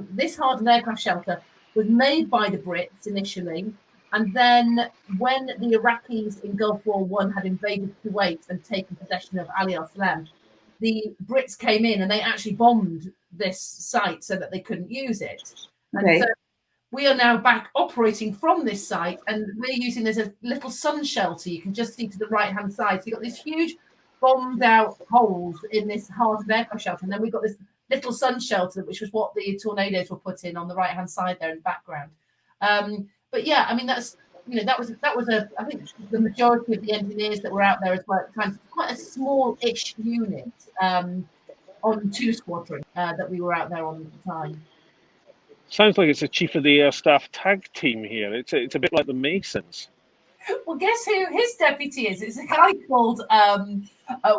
this hardened aircraft shelter was made by the Brits initially. And then when the Iraqis in Gulf War I had invaded Kuwait and taken possession of Ali Al Salem, the Brits came in and they actually bombed this site so that they couldn't use it. Okay. And so we are now back operating from this site, and we're using, there's a little sun shelter you can just see to the right-hand side. So you've got this huge bombed out holes in this hardened aircraft shelter. And then we've got this little sun shelter, which was what the tornadoes were put in on the right-hand side there in the background. But yeah, I mean, that's, you know, that was I think the majority of the engineers that were out there as well at the time, quite a small-ish unit on 2 Squadron that we were out there on at the time. Sounds like it's a chief of the air staff tag team here. It's a bit like the Masons. Well, guess who his deputy is? It's a guy called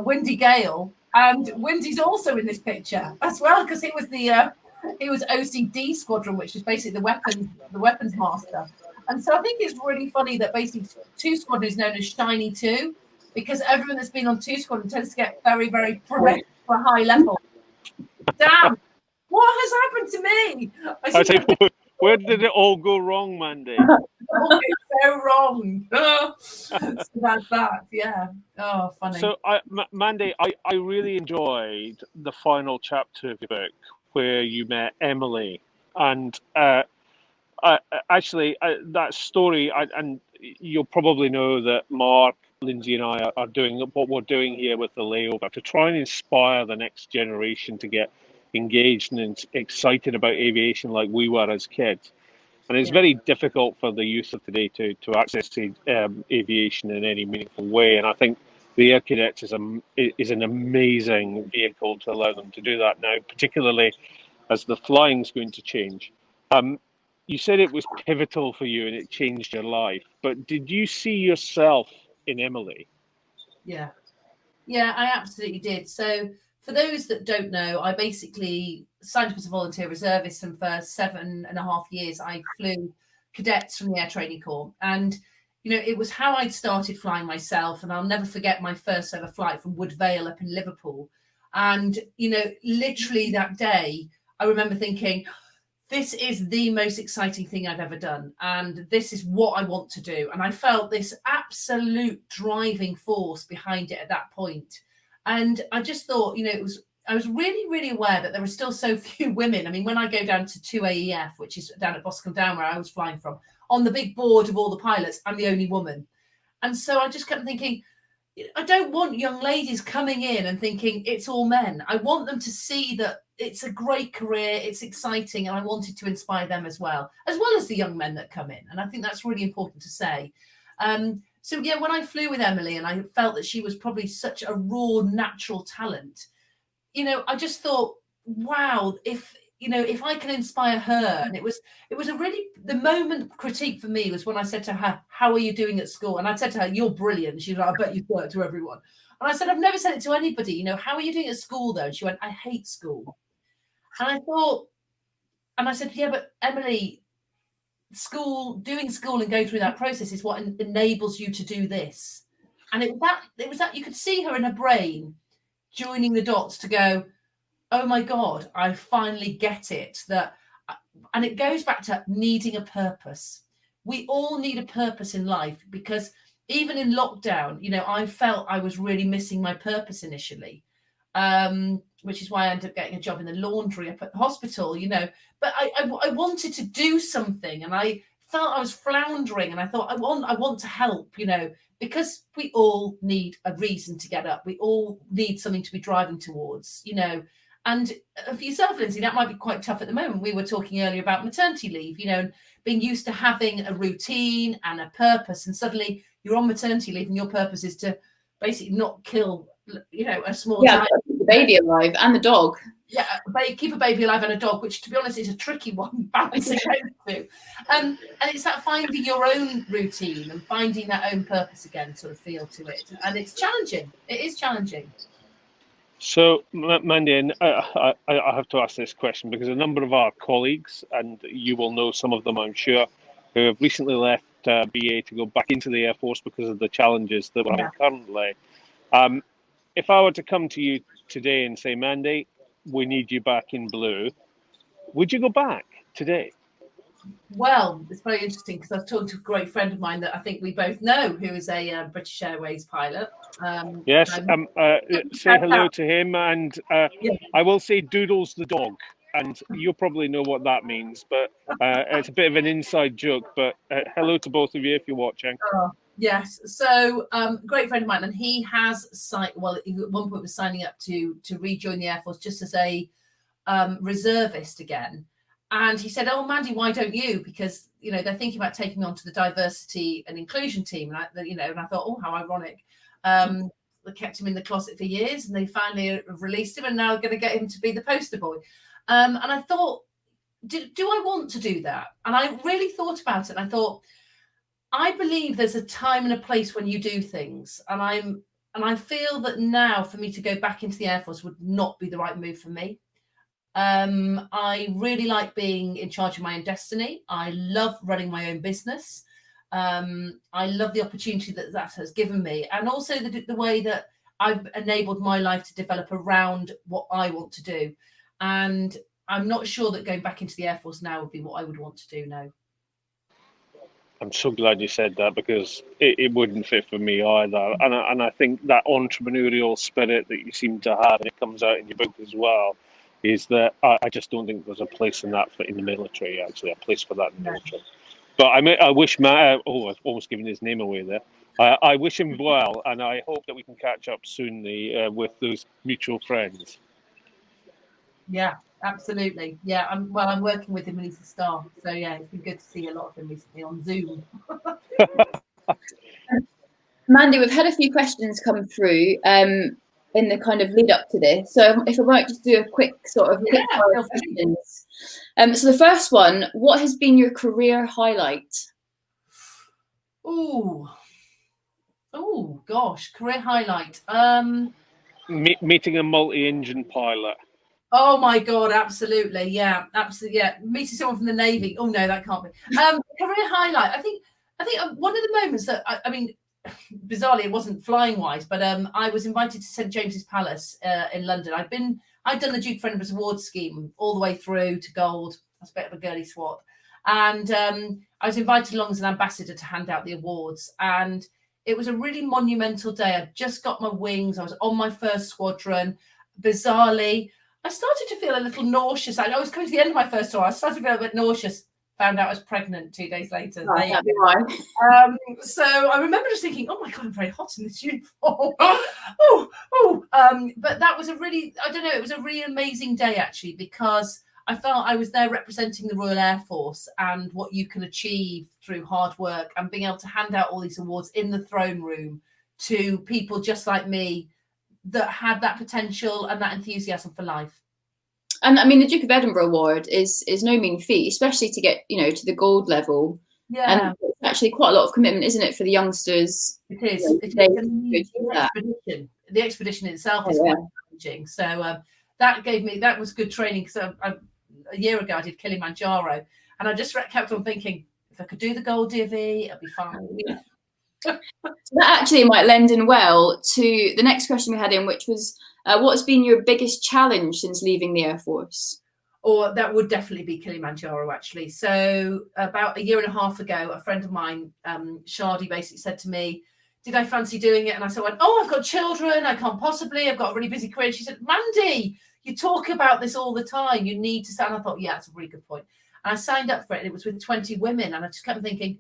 Windy Gale, and Windy's also in this picture as well, because he was OCD Squadron, which is basically the weapons master. And so I think it's really funny that basically 2 Squadron is known as Shiny 2, because everyone that's been on 2 Squadron tends to get very, very progressive for high level. Damn, what has happened to me? I say, where did it all go wrong, Mandy? Oh, it's so wrong. So that's that, yeah. Oh, funny. So, Mandy, I really enjoyed the final chapter of your book where you met Emily, and actually that story, and you'll probably know that Mark, Lyndsay, and I are doing what we're doing here with the Layover to try and inspire the next generation to get engaged and excited about aviation like we were as kids. And it's very difficult for the youth of today to access aviation in any meaningful way. And I think the Air Cadets is an amazing vehicle to allow them to do that now, particularly as the flying's going to change. You said it was pivotal for you and it changed your life, but did you see yourself in Emily? Yeah, I absolutely did. So for those that don't know, I basically signed up as a volunteer reservist, and for 7.5 years I flew cadets from the Air Training Corps. And you know, it was how I'd started flying myself, and I'll never forget my first ever flight from Wood Vale up in Liverpool. And you know, literally that day I remember thinking, this is the most exciting thing I've ever done, and this is what I want to do. And I felt this absolute driving force behind it at that point. And I just thought, you know, I was really, really aware that there were still so few women. I mean, when I go down to 2AEF, which is down at Boscombe Down where I was flying from, on the big board of all the pilots, I'm the only woman. And so I just kept thinking, I don't want young ladies coming in and thinking it's all men. I want them to see that it's a great career, it's exciting, and I wanted to inspire them as well as the young men that come in. And I think that's really important to say. So yeah, when I flew with Emily and I felt that she was probably such a raw, natural talent, you know, I just thought, wow, if I can inspire her. And it was a really, the moment critique for me was when I said to her, how are you doing at school? And I said to her, you're brilliant. She was like, I bet you've worked to everyone. And I said, I've never said it to anybody, you know, how are you doing at school though? And she went, I hate school. And I thought, and I said, yeah, but Emily, doing school and go through that process is what enables you to do this. And it was that you could see her in her brain joining the dots to go, oh my God, I finally get it. And it goes back to needing a purpose. We all need a purpose in life, because even in lockdown, I felt I was really missing my purpose initially, which is why I ended up getting a job in the laundry up at the hospital, but I wanted to do something, and I felt I was floundering, and I thought I want to help, because we all need a reason to get up. We all need something to be driving towards, And for yourself, Lyndsay, that might be quite tough at the moment. We were talking earlier about maternity leave, and being used to having a routine and a purpose, and suddenly you're on maternity leave and your purpose is to basically not kill, a small child. Keep the baby alive and the dog. Yeah, keep a baby alive and a dog, which, to be honest, is a tricky one, balancing those two. And it's that finding your own routine and finding that own purpose again, sort of feel to it. And it's challenging. It is challenging. So, Mandy, and I have to ask this question because a number of our colleagues, and you will know some of them, I'm sure, who have recently left BA to go back into the Air Force because of the challenges that we're having currently. If I were to come to you today and say, Mandy, we need you back in blue, would you go back today? Well, it's very interesting because I was talking to a great friend of mine that I think we both know, who is a British Airways pilot. Yes, say hello to him, and I will say Doodles the dog, and you'll probably know what that means, but it's a bit of an inside joke, but hello to both of you if you're watching. Oh, yes, so great friend of mine, and he has at one point was signing up to rejoin the Air Force just as a reservist again. And he said, oh, Mandy, why don't you? Because, they're thinking about taking me onto the diversity and inclusion team. And I thought, oh, how ironic. They kept him in the closet for years and they finally released him and now going to get him to be the poster boy. And I thought, do I want to do that? And I really thought about it. And I thought, I believe there's a time and a place when you do things. And I feel that now for me to go back into the Air Force would not be the right move for me. I really like being in charge of my own destiny. I love running my own business. I love the opportunity that has given me, and also the way that I've enabled my life to develop around what I want to do. And I'm not sure that going back into the Air Force now would be what I would want to do now. I'm so glad you said that because it wouldn't fit for me either. And I think that entrepreneurial spirit that you seem to have, and it comes out in your book as well, is that I just don't think there's a place in that in the military, actually, a place for that in the military. But I wish Matt, I've almost given his name away there. I wish him well, and I hope that we can catch up soon with those mutual friends. Yeah, absolutely. Yeah, I'm working with him and he's a star. So yeah, it's been good to see a lot of him recently on Zoom. Mandy, we've had a few questions come through in the kind of lead up to this. So if I might just do a quick questions. So the first one, what has been your career highlight? Oh gosh, career highlight. Meeting a multi-engine pilot. Oh my God, absolutely. Yeah, absolutely. Yeah. Meeting someone from the Navy. Oh no, that can't be. Career highlight. I think one of the moments that I mean, bizarrely, it wasn't flying wise, but I was invited to St James's Palace in London. I'd done the Duke of Edinburgh's awards scheme all the way through to gold. That's a bit of a girly swat. And I was invited along as an ambassador to hand out the awards. And it was a really monumental day. I'd just got my wings. I was on my first squadron. Bizarrely, I started to feel a little nauseous. I was coming to the end of my first tour. I started to feel a bit nauseous. Found out I was pregnant 2 days later. So I remember just thinking, oh my God, I'm very hot in this uniform. But that was it was a really amazing day actually, because I felt I was there representing the Royal Air Force and what you can achieve through hard work and being able to hand out all these awards in the throne room to people just like me that had that potential and that enthusiasm for life. And I mean, the Duke of Edinburgh Award is no mean feat, especially to get, to the gold level. Yeah. And it's actually quite a lot of commitment, isn't it, for the youngsters? It is. The expedition itself is quite challenging. So that was good training. So a year ago, I did Kilimanjaro, and I just kept on thinking, if I could do the gold divvy, I'd be fine. So That actually might lend in well to the next question we had in, which was, what's been your biggest challenge since leaving the Air Force? Or that would definitely be Kilimanjaro, actually. So about a year and a half ago, a friend of mine, Shardy, basically said to me, did I fancy doing it? And I said, oh, I've got children. I can't possibly. I've got a really busy career. She said, Mandy, you talk about this all the time. You need to stand. I thought, yeah, that's a really good point. And I signed up for it, and it was with 20 women. And I just kept thinking,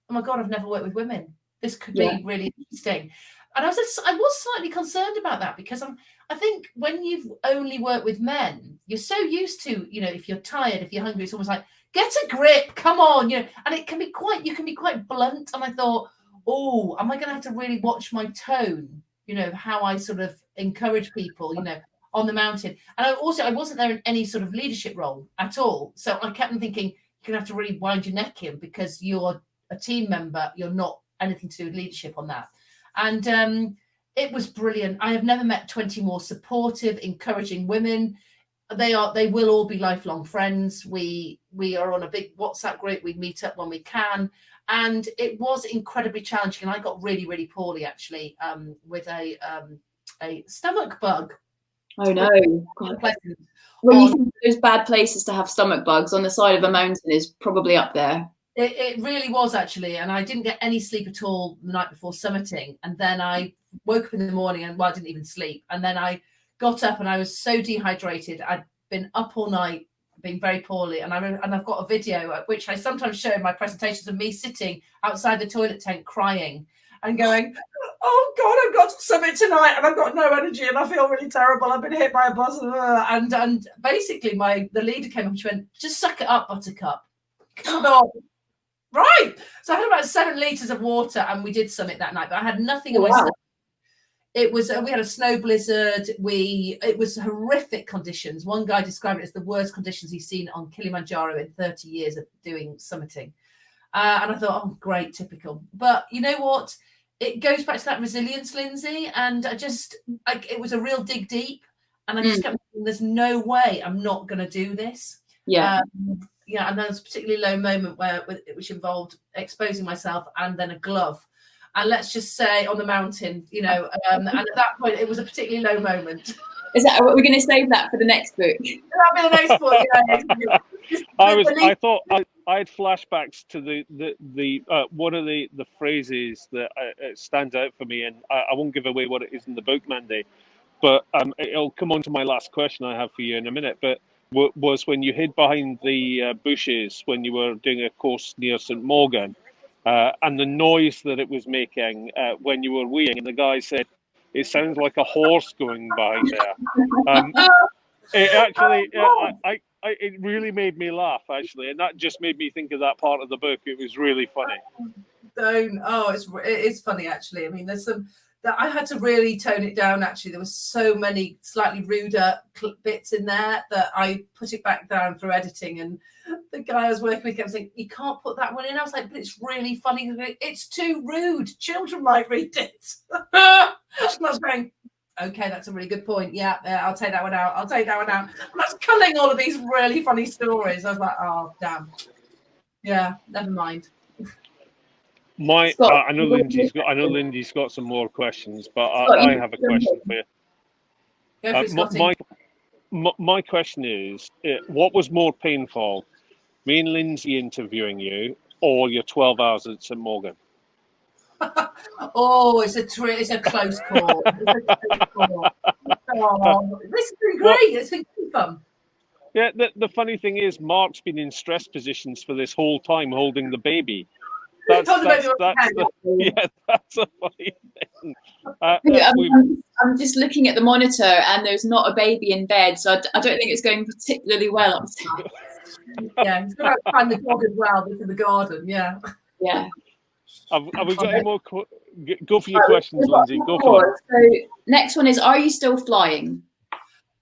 oh, my God, I've never worked with women. This could be really interesting. And I was slightly concerned about that, because I think when you've only worked with men, you're so used to, if you're tired, if you're hungry, it's almost like, get a grip, come on, and it can be you can be quite blunt. And I thought, oh, am I going to have to really watch my tone, how I sort of encourage people, on the mountain. And I wasn't there in any sort of leadership role at all. So I kept thinking, you're going to have to really wind your neck in, because you're a team member, you're not anything to do with leadership on that. And it was brilliant. I have never met 20 more supportive, encouraging women. They will all be lifelong friends. We are on a big WhatsApp group. We meet up when we can. And it was incredibly challenging. And I got really, really poorly, actually, with a stomach bug. Oh, no. When you think those bad places to have stomach bugs, on the side of a mountain is probably up there. It really was, actually. And I didn't get any sleep at all the night before summiting. And then I woke up in the morning and, I didn't even sleep. And then I got up and I was so dehydrated. I'd been up all night, being very poorly. And I've got a video, which I sometimes show in my presentations, of me sitting outside the toilet tent crying and going, oh, God, I've got to summit tonight and I've got no energy and I feel really terrible. I've been hit by a bus. And basically the leader came up and she went, just suck it up, Buttercup. Come on. Right. So I had about 7 litres of water and we did summit that night, but I had nothing in my stomach. It was, we had a snow blizzard. It was horrific conditions. One guy described it as the worst conditions he's seen on Kilimanjaro in 30 years of doing summiting. And I thought, oh, great, typical. But you know what? It goes back to that resilience, Lyndsay. And it was a real dig deep. And I just kept thinking, there's no way I'm not going to do this. Yeah. And there was a particularly low moment which involved exposing myself and then a glove. And let's just say on the mountain, and at that point, it was a particularly low moment. Is that what we're going to save that for the next book? That'll be the next book. Yeah. I thought I had flashbacks to the one of the phrases that stands out for me, and I won't give away what it is in the book, Mandy, but it'll come on to my last question I have for you in a minute. But was when you hid behind the bushes when you were doing a course near St. Morgan, and the noise that it was making when you were weeing, and the guy said, it sounds like a horse going by there. It actually, it really made me laugh, actually, and that just made me think of that part of the book. It was really funny. It is funny, actually. I mean, there's some that I had to really tone it down. Actually, there was so many slightly ruder bits in there that I put it back down through editing. And the guy I was working with kept saying, "You can't put that one in." I was like, "But it's really funny. It's too rude. Children might read it." And I was going, "Okay, that's a really good point. Yeah, I'll take that one out. I'll take that one out." And I was culling all of these really funny stories. I was like, "Oh, damn. Yeah, never mind." I know Lyndsay's got some more questions, but I have a question for you. Go for it, my question is, what was more painful, me and Lyndsay interviewing you, or your 12 hours at St. Morgan? Oh, it's a close call. Oh, this has been great. It's been fun. Yeah, the funny thing is, Mark's been in stress positions for this whole time holding the baby. That's a funny thing. I'm just looking at the monitor, and there's not a baby in bed, so I don't think it's going particularly well upstairs. Yeah, he's got to find the dog as well into the garden. Yeah. Yeah. Have we got any more? Go for your questions, Lyndsay. Go for it. So next one is: are you still flying?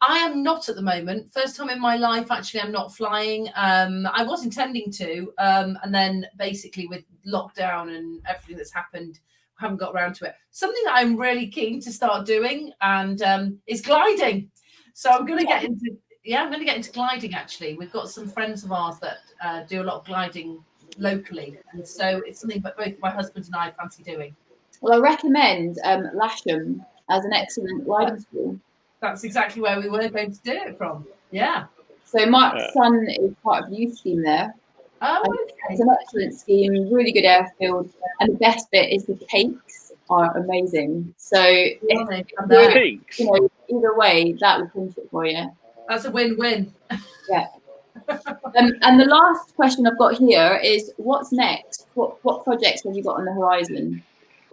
I am not at the moment. First time in my life, actually, I'm not flying. I was intending to, and then basically with lockdown and everything that's happened, I haven't got around to it. Something that I'm really keen to start doing and is gliding. So I'm going to get into gliding. Actually, we've got some friends of ours that do a lot of gliding locally, and so it's something that both my husband and I fancy doing. Well, I recommend Lasham as an excellent riding school. That's exactly where we were going to do it from. Yeah. So Mark's son is part of the youth scheme there. Oh, And okay. it's an excellent scheme, really good airfield, and the best bit is the cakes are amazing. So if I'm there. Cakes. you know, either way, that will pinch it for you. That's a win-win. Yeah. And the last question I've got here is, what's next? What projects have you got on the horizon?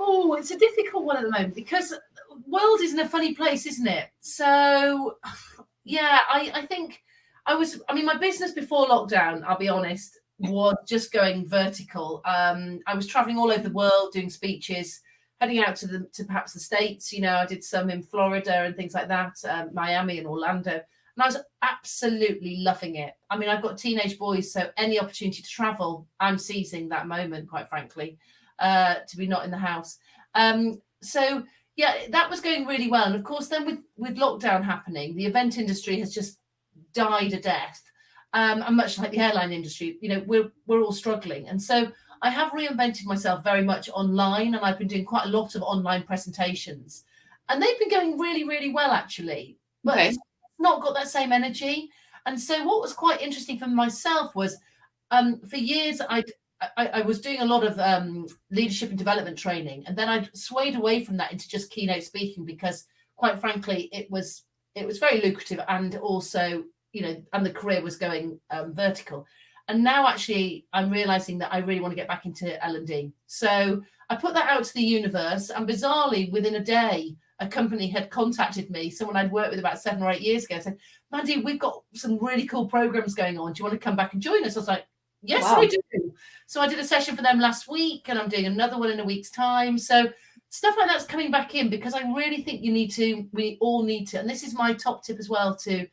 Oh, it's a difficult one at the moment because the world is in a funny place, isn't it? So, yeah, I think my business before lockdown, I'll be honest, was just going vertical. I was traveling all over the world doing speeches, heading out to perhaps the States. You know, I did some in Florida and things like that, Miami and Orlando. And I was absolutely loving it. I mean, I've got teenage boys, so any opportunity to travel, I'm seizing that moment, quite frankly, to be not in the house. So, yeah, that was going really well. And of course, then with lockdown happening, the event industry has just died a death. And much like the airline industry, you know, we're all struggling. And so I have reinvented myself very much online, and I've been doing quite a lot of online presentations. And they've been going really, really well, actually. But Okay. it's not got that same energy. And so what was quite interesting for myself was for years I was doing a lot of leadership and development training, and then I swayed away from that into just keynote speaking because, quite frankly, it was very lucrative, and also, you know, and the career was going vertical. And now actually I'm realizing that I really want to get back into L&D. So I put that out to the universe, and bizarrely within a day, a company had contacted me, someone I'd worked with about 7 or 8 years ago, said, Mandy, we've got some really cool programs going on. Do you want to come back and join us? I was like, yes, Wow. I do. So I did a session for them last week, and I'm doing another one in a week's time. So stuff like that's coming back in because I really think we all need to. And this is my top tip as well to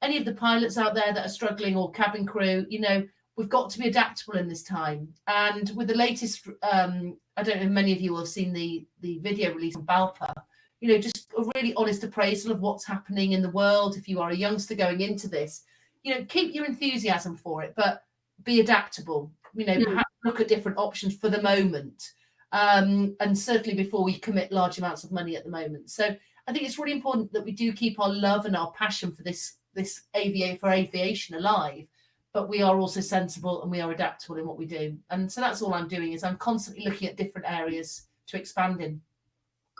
any of the pilots out there that are struggling, or cabin crew, you know, we've got to be adaptable in this time. And with the latest, I don't know if many of you will have seen the video release on Balpa, you know, just a really honest appraisal of what's happening in the world. If you are a youngster going into this, you know, keep your enthusiasm for it, but be adaptable, you know, perhaps look at different options for the moment. And certainly before we commit large amounts of money at the moment. So I think it's really important that we do keep our love and our passion for this aviation alive, but we are also sensible and we are adaptable in what we do. And so that's all I'm doing, is I'm constantly looking at different areas to expand in.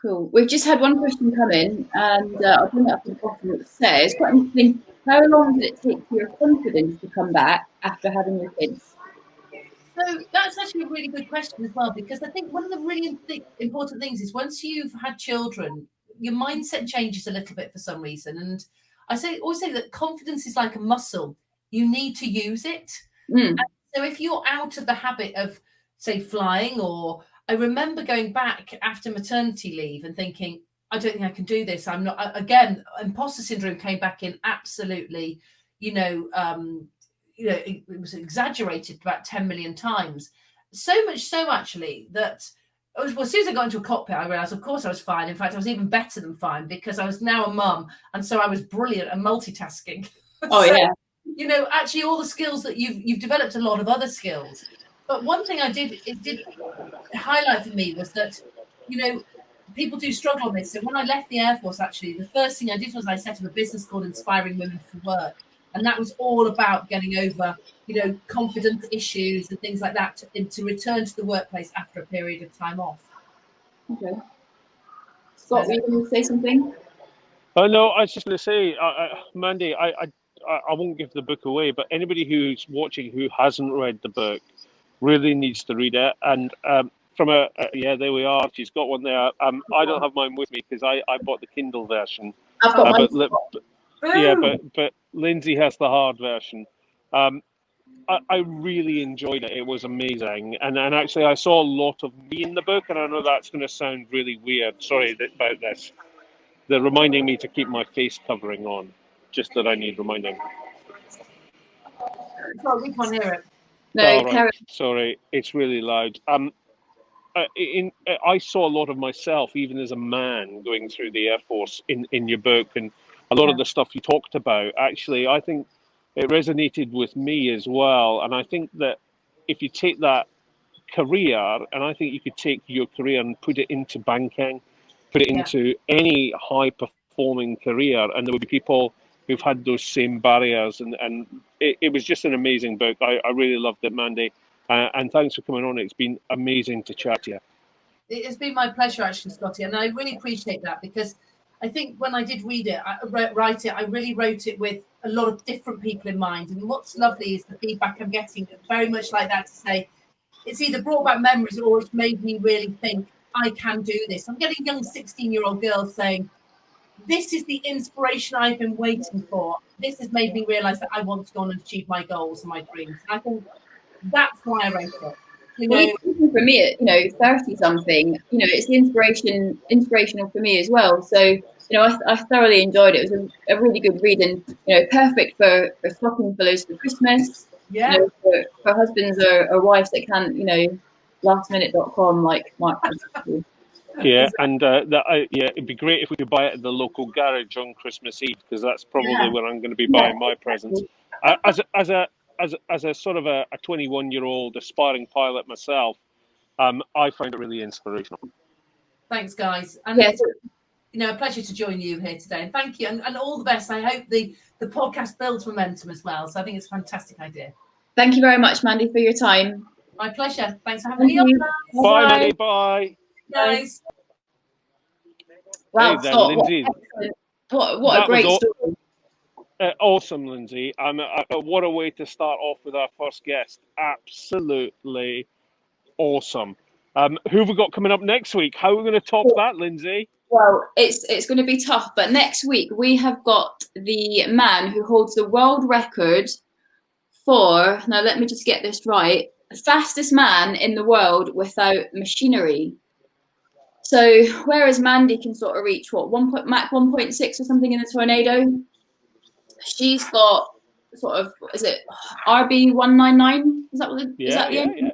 Cool. We've just had one question come in, and I'll bring it up at the bottom. It says, quite interesting, how long did it take for your confidence to come back after having your kids? So that's actually a really good question as well, because I think one of the really important things is once you've had children, your mindset changes a little bit for some reason. And I always say that confidence is like a muscle. You need to use it. And so if you're out of the habit of, say, flying, or I remember going back after maternity leave and thinking, I don't think I can do this. I'm not, again, imposter syndrome came back in absolutely, it was exaggerated about 10 million times. So much so, actually, that as soon as I got into a cockpit, I realized, of course, I was fine. In fact, I was even better than fine because I was now a mum. And so I was brilliant at multitasking. Oh, so, yeah. You know, actually, all the skills that you've developed a lot of other skills. But one thing it did highlight for me was that, you know, people do struggle on this. So when I left the Air Force, actually, the first thing I did was I set up a business called Inspiring Women for Work. And that was all about getting over, you know, confidence issues and things like that to return to the workplace after a period of time off. Okay. Scott, were you going to say something? Oh, no, I was just going to say, Mandy, I won't give the book away, but anybody who's watching who hasn't read the book really needs to read it. And there we are. She's got one there. I don't have mine with me because I bought the Kindle version. I've got mine. But Lyndsay has the hard version. I really enjoyed it. It was amazing. And actually, I saw a lot of me in the book, and I know that's going to sound really weird. Sorry about this. They're reminding me to keep my face covering on, just that I need reminding. Sorry, we can't hear it. No, right. Sorry, it's really loud. I saw a lot of myself, even as a man, going through the Air Force in your book, and a lot of the stuff you talked about. Actually, I think it resonated with me as well, and I think that if you take that career, and I think you could take your career and put it into banking, put it into any high-performing career, and there would be people who've had those same barriers. And it was just an amazing book. I really loved it, Mandy. And thanks for coming on. It's been amazing to chat to you. It's been my pleasure, actually, Scotty, and I really appreciate that, because I think when I did read it, write it, I really wrote it with a lot of different people in mind. And what's lovely is the feedback I'm getting, very much like that, to say it's either brought back memories or it's made me really think I can do this. I'm getting young 16-year-old girls saying, this is the inspiration I've been waiting for. This has made me realize that I want to go on and achieve my goals and my dreams. And I think that's why I wrote it. You know, even for me, at 30 something, it's inspirational for me as well. So I thoroughly enjoyed it. It was a really good read, and perfect for stocking fillers for Christmas. yeah. For husbands or wives that can't lastminute.com like Mark. Yeah, and it'd be great if we could buy it at the local garage on Christmas Eve, because that's probably where I'm going to be buying my presents. As a sort of a 21-year-old aspiring pilot myself, I find it really inspirational. Thanks, guys. And it's a pleasure to join you here today. And thank you, and all the best. I hope the podcast builds momentum as well. So I think it's a fantastic idea. Thank you very much, Mandy, for your time. My pleasure. Thanks for having me on, guys. Bye, Mandy. Bye. Guys. Wow, Hey there, Scott, Lyndsay. what a great story. Awesome, Lyndsay. What a way to start off with our first guest. Absolutely awesome. Who have we got coming up next week? How are we going to top that, Lyndsay? Well, it's going to be tough, but next week we have got the man who holds the world record for, now let me just get this right, the fastest man in the world without machinery. So whereas Mandy can sort of reach Mach 1.6 or something in a tornado, she's got sort of, is it RB 199? Is that what is that the end?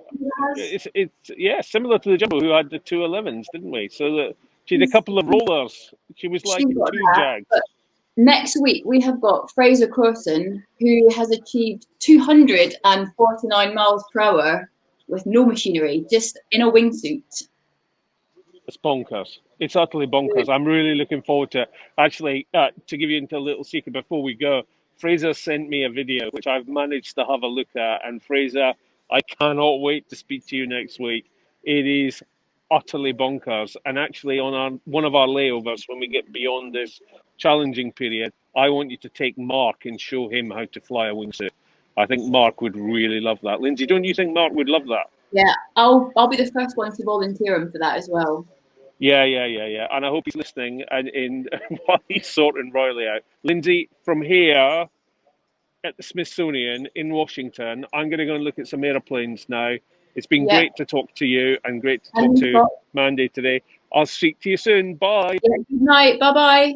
It's similar to the Jumbo, who had the 211s, didn't we? So she had a couple of rollers. She was like two Jags. Next week we have got Fraser Corson, who has achieved 249 miles per hour with no machinery, just in a wingsuit. It's bonkers. It's utterly bonkers. I'm really looking forward to it. Actually, to give you a little secret before we go, Fraser sent me a video, which I've managed to have a look at. And Fraser, I cannot wait to speak to you next week. It is utterly bonkers. And actually, on one of our layovers, when we get beyond this challenging period, I want you to take Mark and show him how to fly a wingsuit. I think Mark would really love that. Lyndsay, don't you think Mark would love that? Yeah, I'll be the first one to volunteer him for that as well. Yeah. And I hope he's listening and while he's sorting Riley out. Lyndsay, from here at the Smithsonian in Washington, I'm going to go and look at some airplanes now. It's been great to talk to you and great to talk to Mandy today. I'll speak to you soon. Bye. Yeah, good night. Bye-bye.